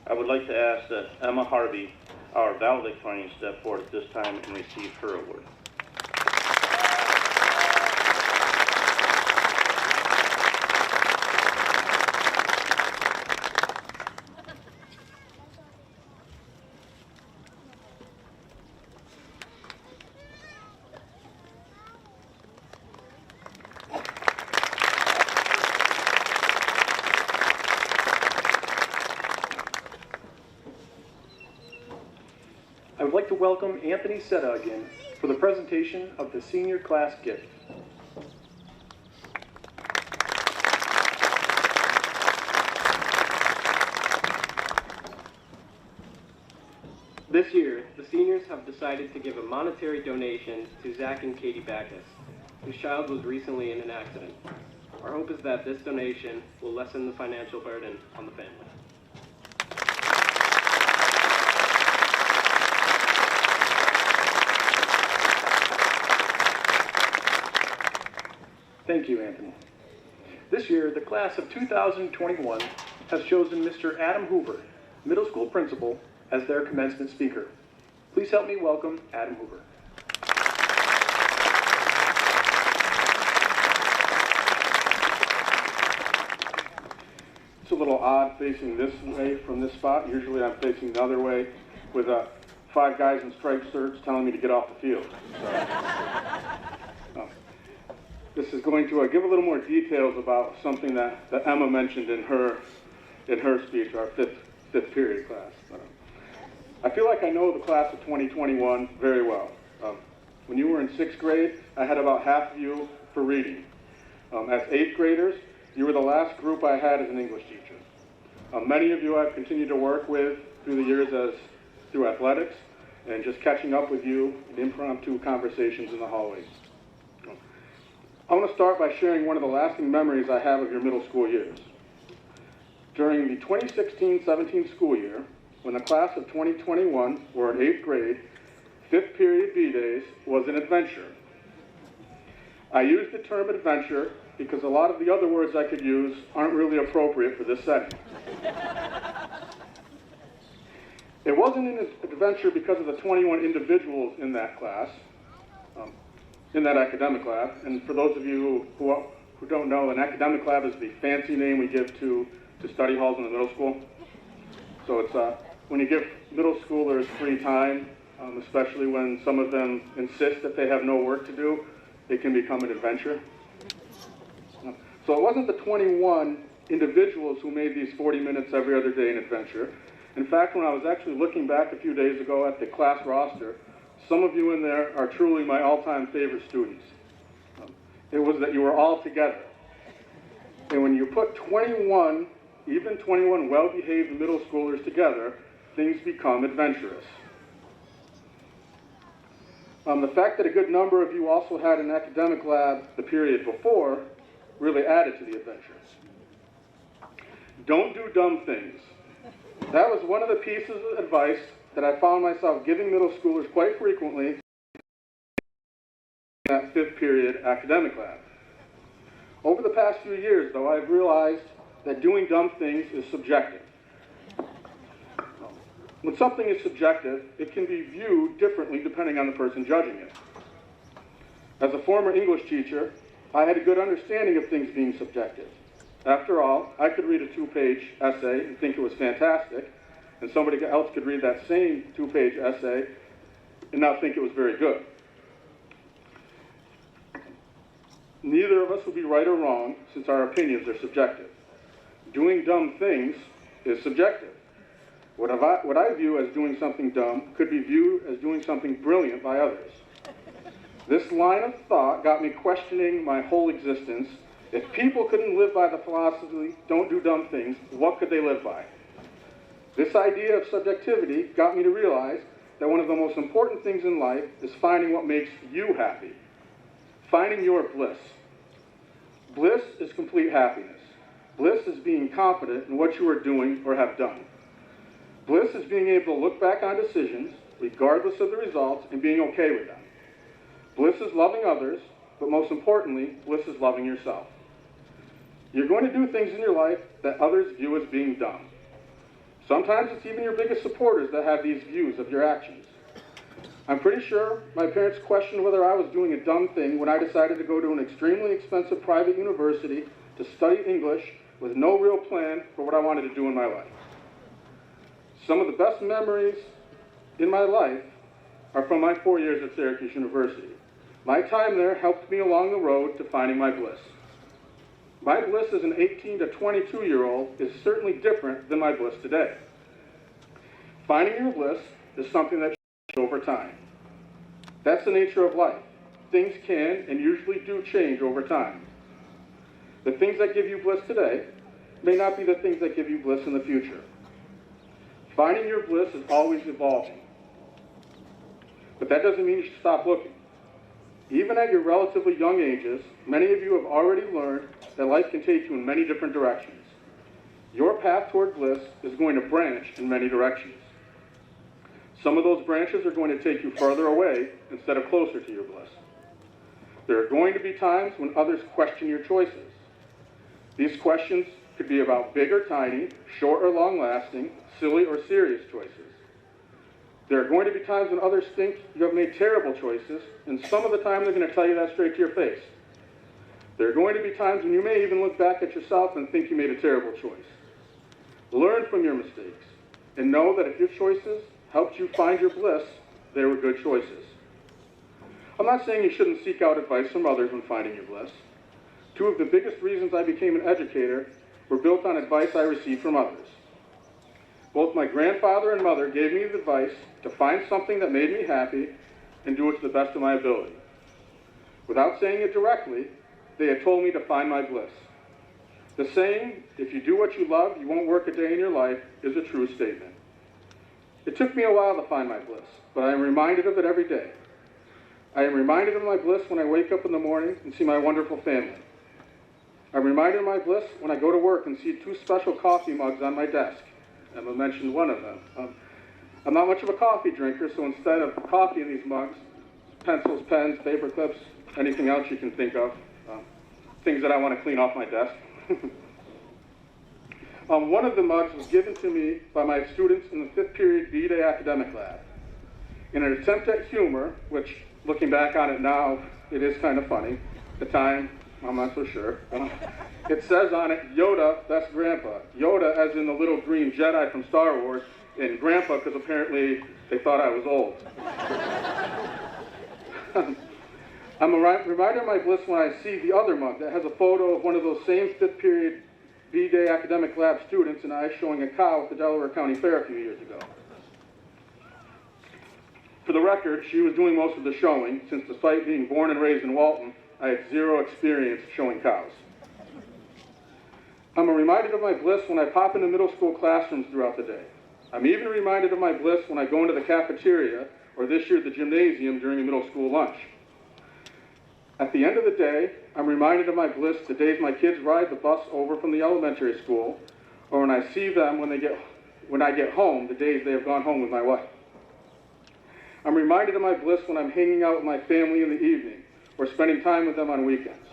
I would like to ask that Emma Harvey, our valedictorian, step forward at this time and receive her award. I would like to welcome Anthony Setta again for the presentation of the senior class gift. This year, the seniors have decided to give a monetary donation to Zach and Katie Backus, whose child was recently in an accident. Our hope is that this donation will lessen the financial burden on the family. Thank you, Anthony. This year, the class of 2021 has chosen Mr. Adam Hoover, middle school principal, as their commencement speaker. Please help me welcome Adam Hoover. It's a little odd facing this way from this spot. Usually I'm facing the other way with 5 guys in striped shirts telling me to get off the field. This is going to give a little more details about something that Emma mentioned in her speech, our fifth period class. I feel like I know the class of 2021 very well. When you were in 6th grade, I had about half of you for reading. As 8th graders, you were the last group I had as an English teacher. Many of you I've continued to work with through the years through athletics and just catching up with you in impromptu conversations in the hallways. I want to start by sharing one of the lasting memories I have of your middle school years. During the 2016-17 school year, when the class of 2021 were in 8th grade, 5th period B-days was an adventure. I use the term adventure because a lot of the other words I could use aren't really appropriate for this setting. It wasn't an adventure because of the 21 individuals in that class, in that academic lab. And for those of you who don't know, an academic lab is the fancy name we give to study halls in the middle school. So it's when you give middle schoolers free time, especially when some of them insist that they have no work to do, it can become an adventure. So it wasn't the 21 individuals who made these 40 minutes every other day an adventure. In fact, when I was actually looking back a few days ago at the class roster, some of you in there are truly my all-time favorite students. It was that you were all together. And when you put 21, even 21 well-behaved middle schoolers together, things become adventurous. The fact that a good number of you also had an academic lab the period before really added to the adventures. Don't do dumb things. That was one of the pieces of advice that I found myself giving middle schoolers quite frequently in that fifth period academic lab. Over the past few years, though, I've realized that doing dumb things is subjective. When something is subjective, it can be viewed differently depending on the person judging it. As a former English teacher, I had a good understanding of things being subjective. After all, I could read a 2-page essay and think it was fantastic, and somebody else could read that same 2-page essay and not think it was very good. Neither of us would be right or wrong, since our opinions are subjective. Doing dumb things is subjective. What I view as doing something dumb could be viewed as doing something brilliant by others. This line of thought got me questioning my whole existence. If people couldn't live by the philosophy, don't do dumb things, what could they live by? This idea of subjectivity got me to realize that one of the most important things in life is finding what makes you happy. Finding your bliss. Bliss is complete happiness. Bliss is being confident in what you are doing or have done. Bliss is being able to look back on decisions, regardless of the results, and being okay with them. Bliss is loving others, but most importantly, bliss is loving yourself. You're going to do things in your life that others view as being dumb. Sometimes it's even your biggest supporters that have these views of your actions. I'm pretty sure my parents questioned whether I was doing a dumb thing when I decided to go to an extremely expensive private university to study English with no real plan for what I wanted to do in my life. Some of the best memories in my life are from my 4 years at Syracuse University. My time there helped me along the road to finding my bliss. My bliss as an 18 to 22-year-old is certainly different than my bliss today. Finding your bliss is something that changes over time. That's the nature of life. Things can and usually do change over time. The things that give you bliss today may not be the things that give you bliss in the future. Finding your bliss is always evolving. But that doesn't mean you should stop looking. Even at your relatively young ages, many of you have already learned that life can take you in many different directions. Your path toward bliss is going to branch in many directions. Some of those branches are going to take you further away instead of closer to your bliss. There are going to be times when others question your choices. These questions could be about big or tiny, short or long-lasting, silly or serious choices. There are going to be times when others think you have made terrible choices, and some of the time they're going to tell you that straight to your face. There are going to be times when you may even look back at yourself and think you made a terrible choice. Learn from your mistakes, and know that if your choices helped you find your bliss, they were good choices. I'm not saying you shouldn't seek out advice from others when finding your bliss. Two of the biggest reasons I became an educator were built on advice I received from others. Both my grandfather and mother gave me the advice to find something that made me happy and do it to the best of my ability. Without saying it directly, they had told me to find my bliss. The saying, if you do what you love, you won't work a day in your life, is a true statement. It took me a while to find my bliss, but I am reminded of it every day. I am reminded of my bliss when I wake up in the morning and see my wonderful family. I'm reminded of my bliss when I go to work and see 2 special coffee mugs on my desk. Emma mentioned one of them. I'm not much of a coffee drinker, so instead of coffee in these mugs, pencils, pens, paper clips, anything else you can think of, things that I want to clean off my desk. One of the mugs was given to me by my students in the 5th period B-Day academic lab. In an attempt at humor, which, looking back on it now, it is kind of funny. At the time, I'm not so sure. It says on it, Yoda, best grandpa. Yoda, as in the little green Jedi from Star Wars, and Grandpa, because apparently they thought I was old. I'm reminded of my bliss when I see the other mug that has a photo of one of those same 5th period B-Day academic lab students and I showing a cow at the Delaware County Fair a few years ago. For the record, she was doing most of the showing, since despite being born and raised in Walton, I had 0 experience showing cows. I'm reminded of my bliss when I pop into middle school classrooms throughout the day. I'm even reminded of my bliss when I go into the cafeteria, or this year the gymnasium during a middle school lunch. At the end of the day, I'm reminded of my bliss the days my kids ride the bus over from the elementary school, or when I see them when I get home, the days they have gone home with my wife. I'm reminded of my bliss when I'm hanging out with my family in the evening, or spending time with them on weekends.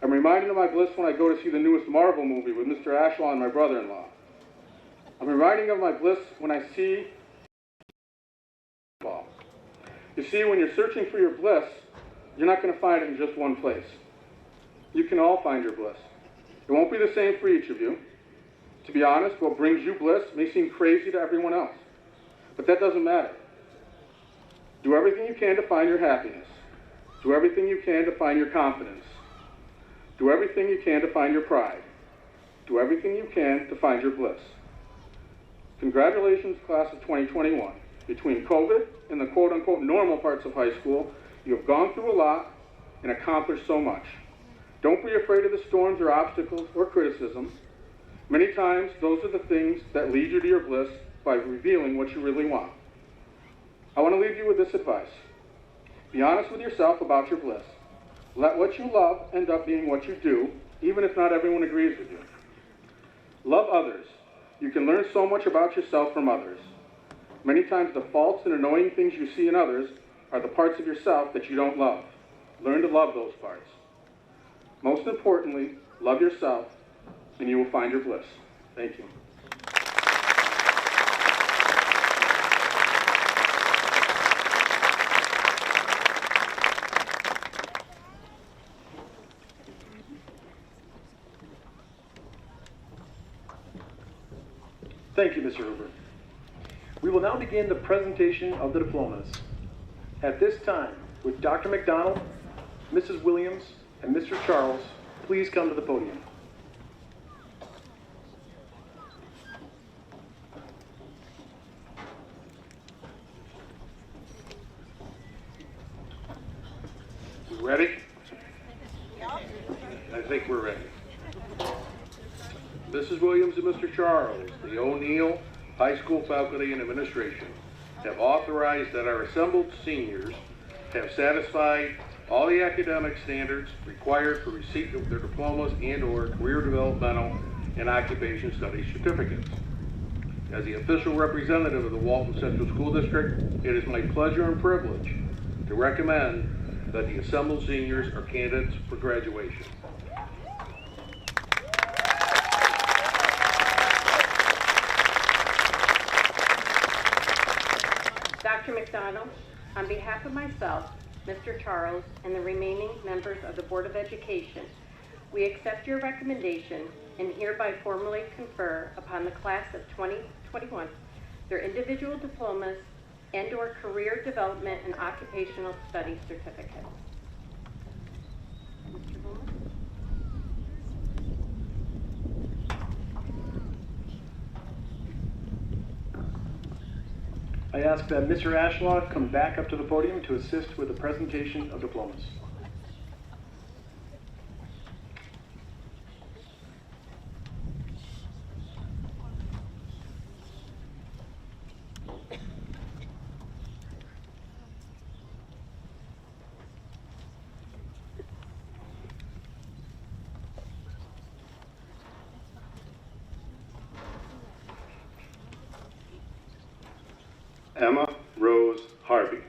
I'm reminded of my bliss when I go to see the newest Marvel movie with Mr. Ashlaw and my brother-in-law. I'm reminded of my bliss when I see ball. You see, when you're searching for your bliss, you're not going to find it in just one place. You can all find your bliss. It won't be the same for each of you. To be honest, what brings you bliss may seem crazy to everyone else, but that doesn't matter. Do everything you can to find your happiness. Do everything you can to find your confidence. Do everything you can to find your pride. Do everything you can to find your bliss. Congratulations, class of 2021. Between COVID and the quote-unquote normal parts of high school, you have gone through a lot and accomplished so much. Don't be afraid of the storms or obstacles or criticism. Many times, those are the things that lead you to your bliss by revealing what you really want. I want to leave you with this advice. Be honest with yourself about your bliss. Let what you love end up being what you do, even if not everyone agrees with you. Love others. You can learn so much about yourself from others. Many times the faults and annoying things you see in others are the parts of yourself that you don't love. Learn to love those parts. Most importantly, love yourself, and you will find your bliss. Thank you. Thank you, Mr. Hoover. We will now begin the presentation of the diplomas. At this time, would Dr. McDonald, Mrs. Williams, and Mr. Charles please come to the podium. You ready? I think we're ready. Mrs. Williams and Mr. Charles, the O'Neill High School faculty and administration have authorized that our assembled seniors have satisfied all the academic standards required for receipt of their diplomas and/or career developmental and occupation studies certificates. As the official representative of the Walton Central School District, it is my pleasure and privilege to recommend that the assembled seniors are candidates for graduation. Dr. McDonald, on behalf of myself, Mr. Charles, and the remaining members of the Board of Education, we accept your recommendation and hereby formally confer upon the class of 2021 their individual diplomas and/or career development and occupational studies certificates. Mr. Bowman? I ask that Mr. Ashlaw come back up to the podium to assist with the presentation of diplomas. Emma Rose Harvey.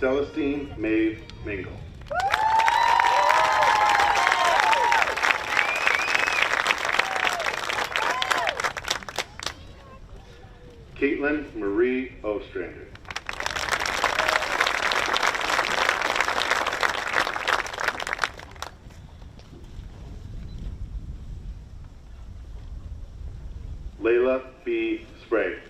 Celestine Maeve Mingle. Caitlin Marie Ostrander. Layla B. Sprague.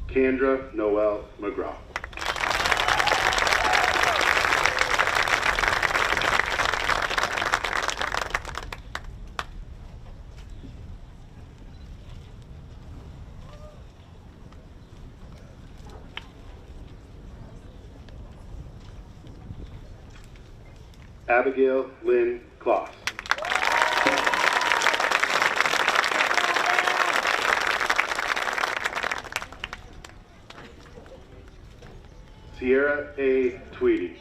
Kendra Noel McGraw. Abigail Lynn Kloss. Sierra A. Tweedy.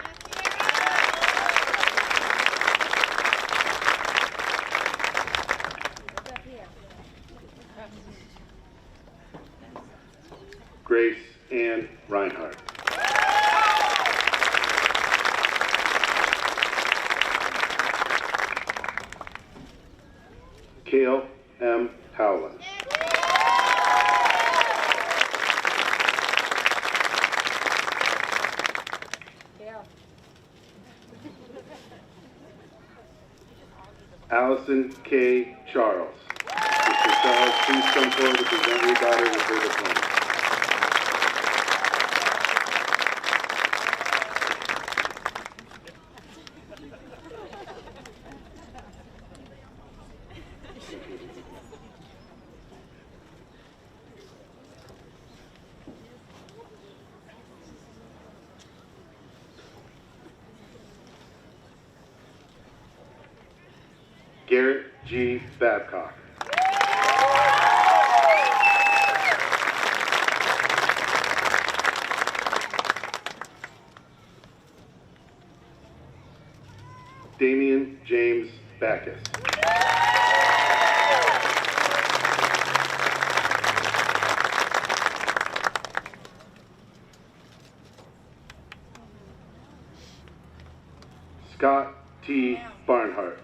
Grace Ann Reinhardt. Kale M. Howland. Allison K. Charles. Mr. Charles, please come forward to present your daughter with her diploma. Garrett G. Babcock. Damian James Backus. Scott T. Barnhart.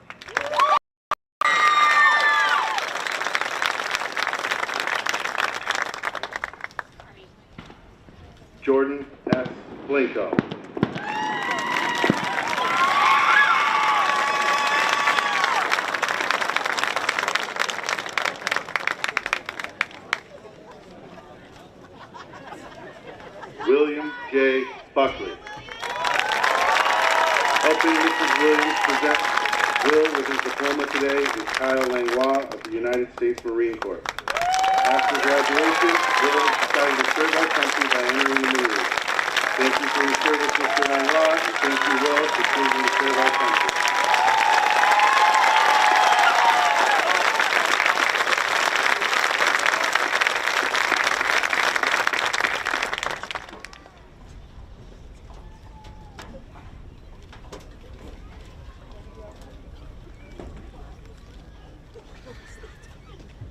Jordan S. Blanco. William J. Buckley. Helping Mrs. Williams present Will with his diploma today is Kyle Langlois of the United States Marine Corps. After graduation, Will decided to serve our country by entering the Marine. Thank you for your service, Mr. Langlois, and thank you, Will, for choosing to serve our country.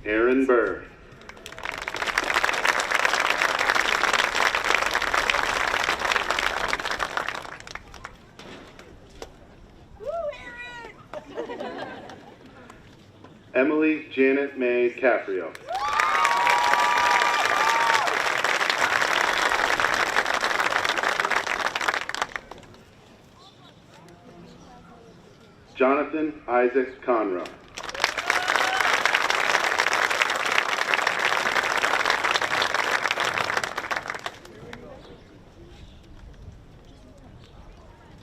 Aaron Burr. Emily Janet May Caprio. Jonathan Isaac Conroe.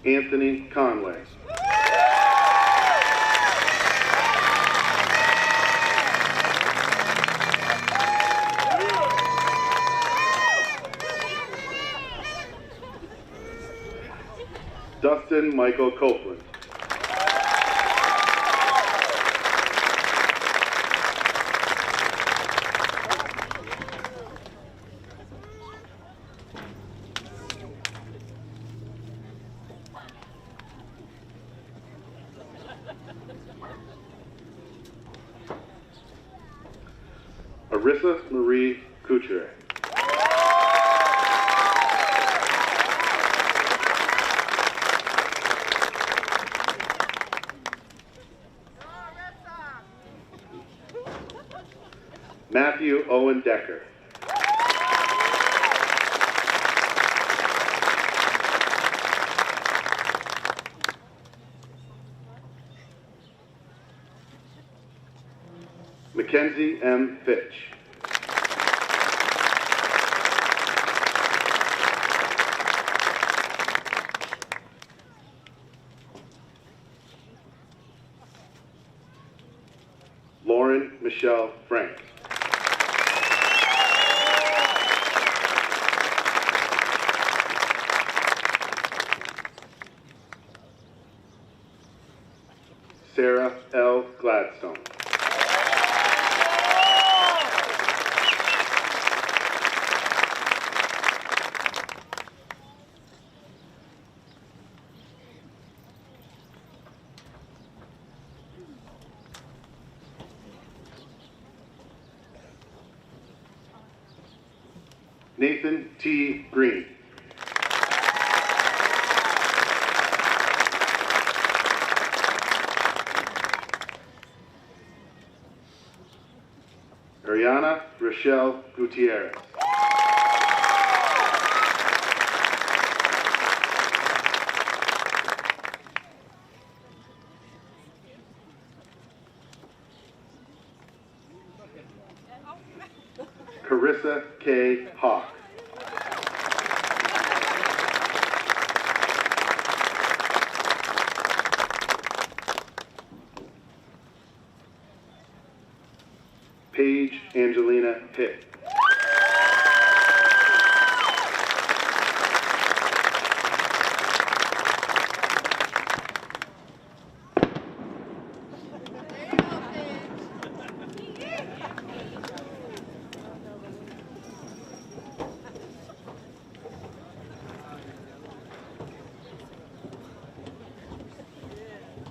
Anthony Conway. Dustin Michael Copeland. Arissa Marie Couture. Matthew Owen Decker. Mackenzie M. Fitch. Lauren Michelle Frank. Sarah L. Gladstone. Nathan T. Green. Ariana Rochelle Gutierrez. Carissa K. Hawk. Paige Angelina Hitt.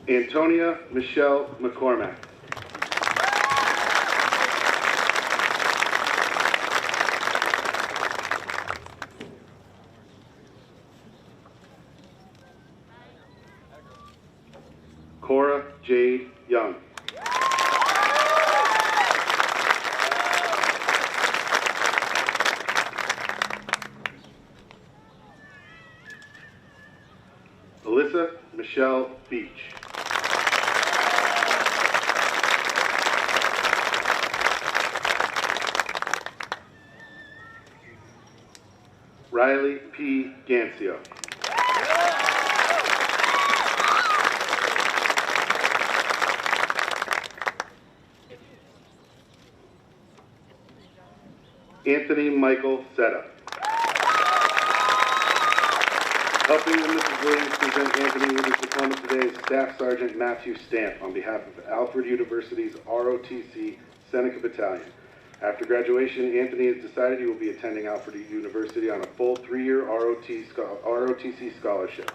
Antonia Michelle McCormack. Cora Jade Young. Alyssa Michelle Beach. Riley P. Gancio. Anthony Michael Setta. Helping Mrs. Williams present Anthony with his diploma today is Staff Sergeant Matthew Stamp on behalf of Alfred University's ROTC Seneca Battalion. After graduation, Anthony has decided he will be attending Alfred University on a full 3-year ROTC scholarship.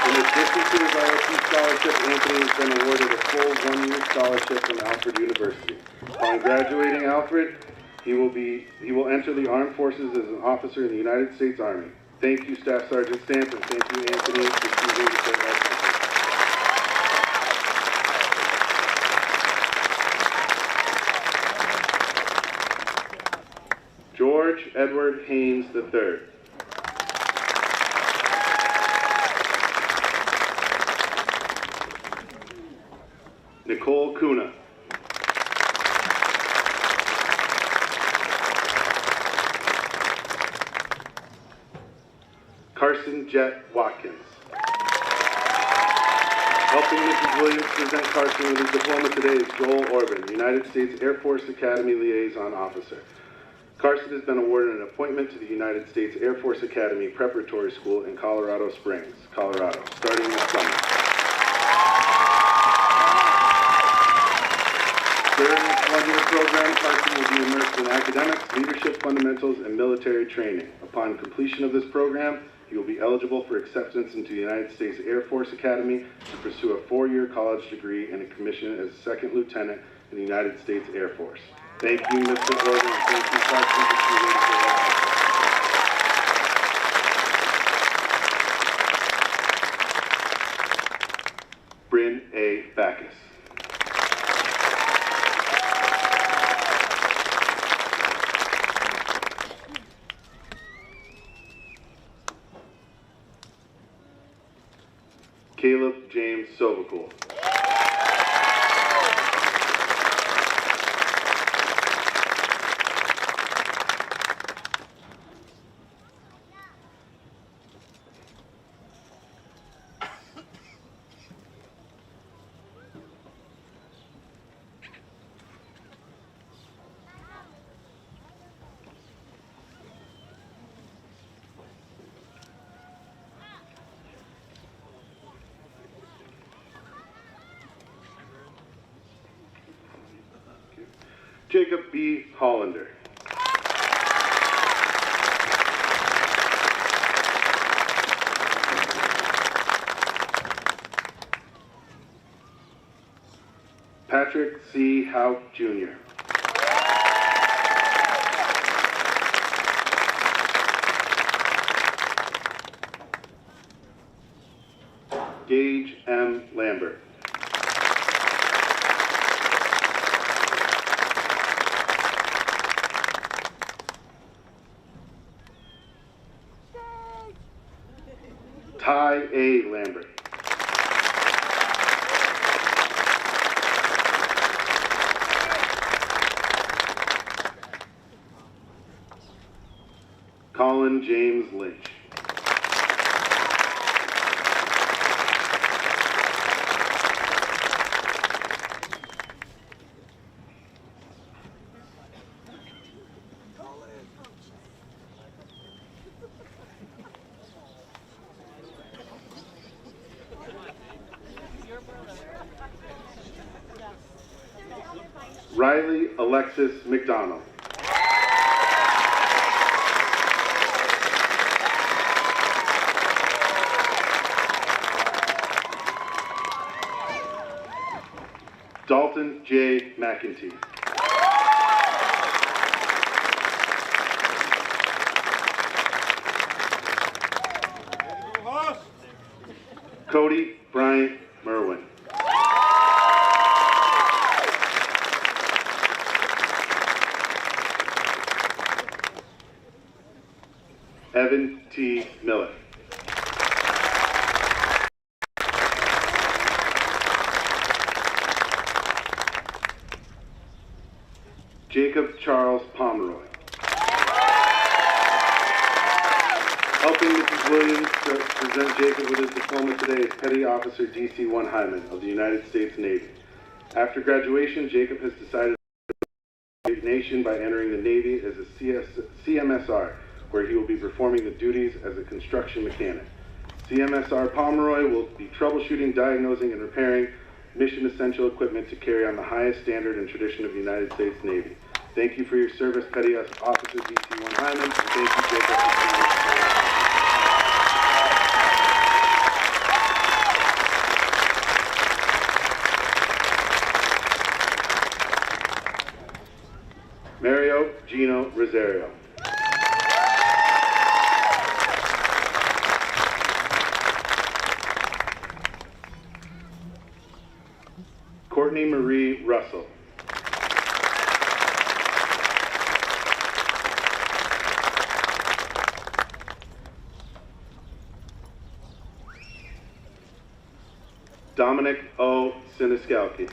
In addition to his ROTC scholarship, Anthony has been awarded a full 1-year scholarship from Alfred University. Upon graduating Alfred, he will enter the armed forces as an officer in the United States Army. Thank you, Staff Sergeant Stamp, and thank you, Anthony, for choosing to serve our country. George Edward Haynes III. Nicole Kuna. Carson Jet Watkins. Helping Mrs. Williams present Carson with his diploma today is Joel Orban, United States Air Force Academy Liaison Officer. Carson has been awarded an appointment to the United States Air Force Academy Preparatory School in Colorado Springs, Colorado, starting this summer. During this 1-year program, Carson will be immersed in academics, leadership fundamentals, and military training. Upon completion of this program, he will be eligible for acceptance into the United States Air Force Academy to pursue a 4-year college degree and a commission as a second lieutenant in the United States Air Force. Thank you, Mr. Organ, and thank you, Carson, for choosing to serve our country. Bryn A. Backus. Caleb James Sovacool. Jacob B. Hollander. Patrick C. Houck, Jr. Gage M. Lambert. Ty A. Lambert. Colin James Lynch. Riley Alexis McDonald. Dalton J. McEntee. Cody Bryant Merwin. Evan T. Miller. Jacob Charles Pomeroy. Helping Mrs. Williams to present Jacob with his diploma today is Petty Officer DC-1 Hyman of the United States Navy. After graduation, Jacob has decided to the nation by entering the Navy as a CMSR, where he will be performing the duties as a construction mechanic. CMSR Pomeroy will be troubleshooting, diagnosing, and repairing mission-essential equipment to carry on the highest standard and tradition of the United States Navy. Thank you for your service, Petty Officer DC-1 Hyman, and thank you, Jacob, for Mario Gino Rosario. Courtney Marie Russell. Dominic O. Siniscalchi.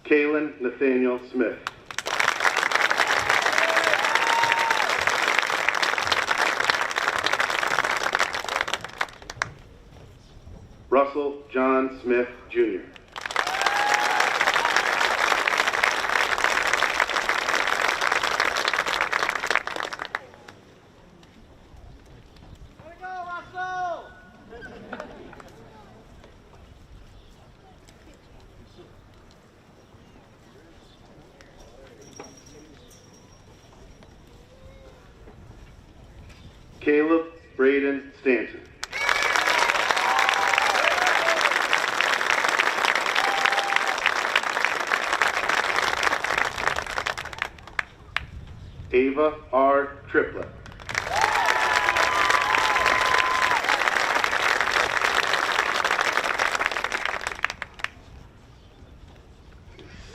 Kalen Nathaniel Smith. Russell John Smith, Jr. Caleb Braden Stanton. Ava R. Triplett.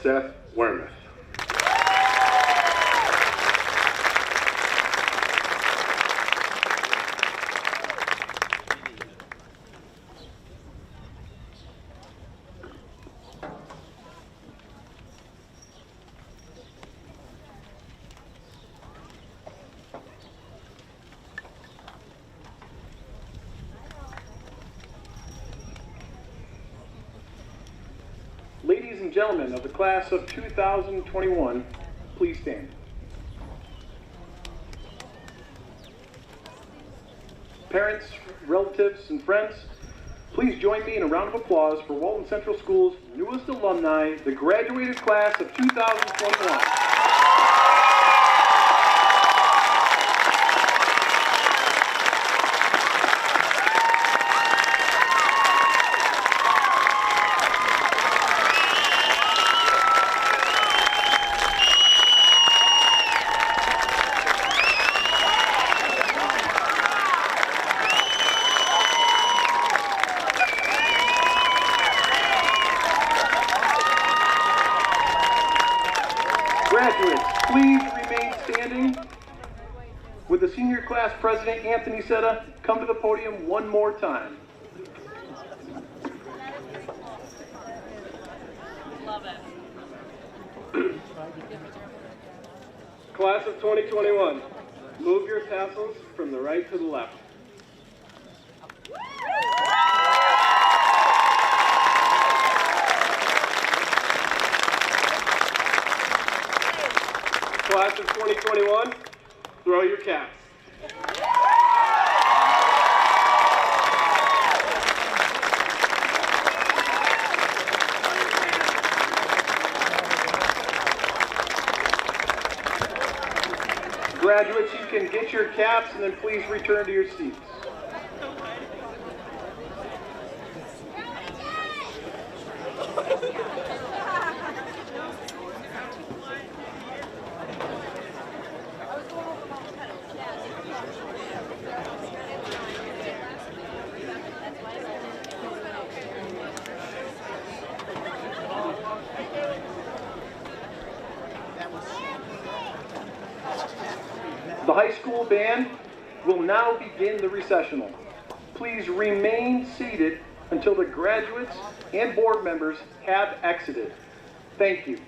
Seth Wormuth. Ladies and gentlemen of the class of 2021, please stand. parents, relatives, and friends, please join me in a round of applause for Walton Central School's newest alumni, the graduated class of 2021. Graduates, please remain standing. Would the senior class president, Anthony Setta, come to the podium one more time? Love it. Class of 2021, move your tassels from the right to the left. Class of 2021, throw your caps. Graduates, you can get your caps and then please return to your seats. The high school band will now begin the recessional. Please remain seated until the graduates and board members have exited. Thank you.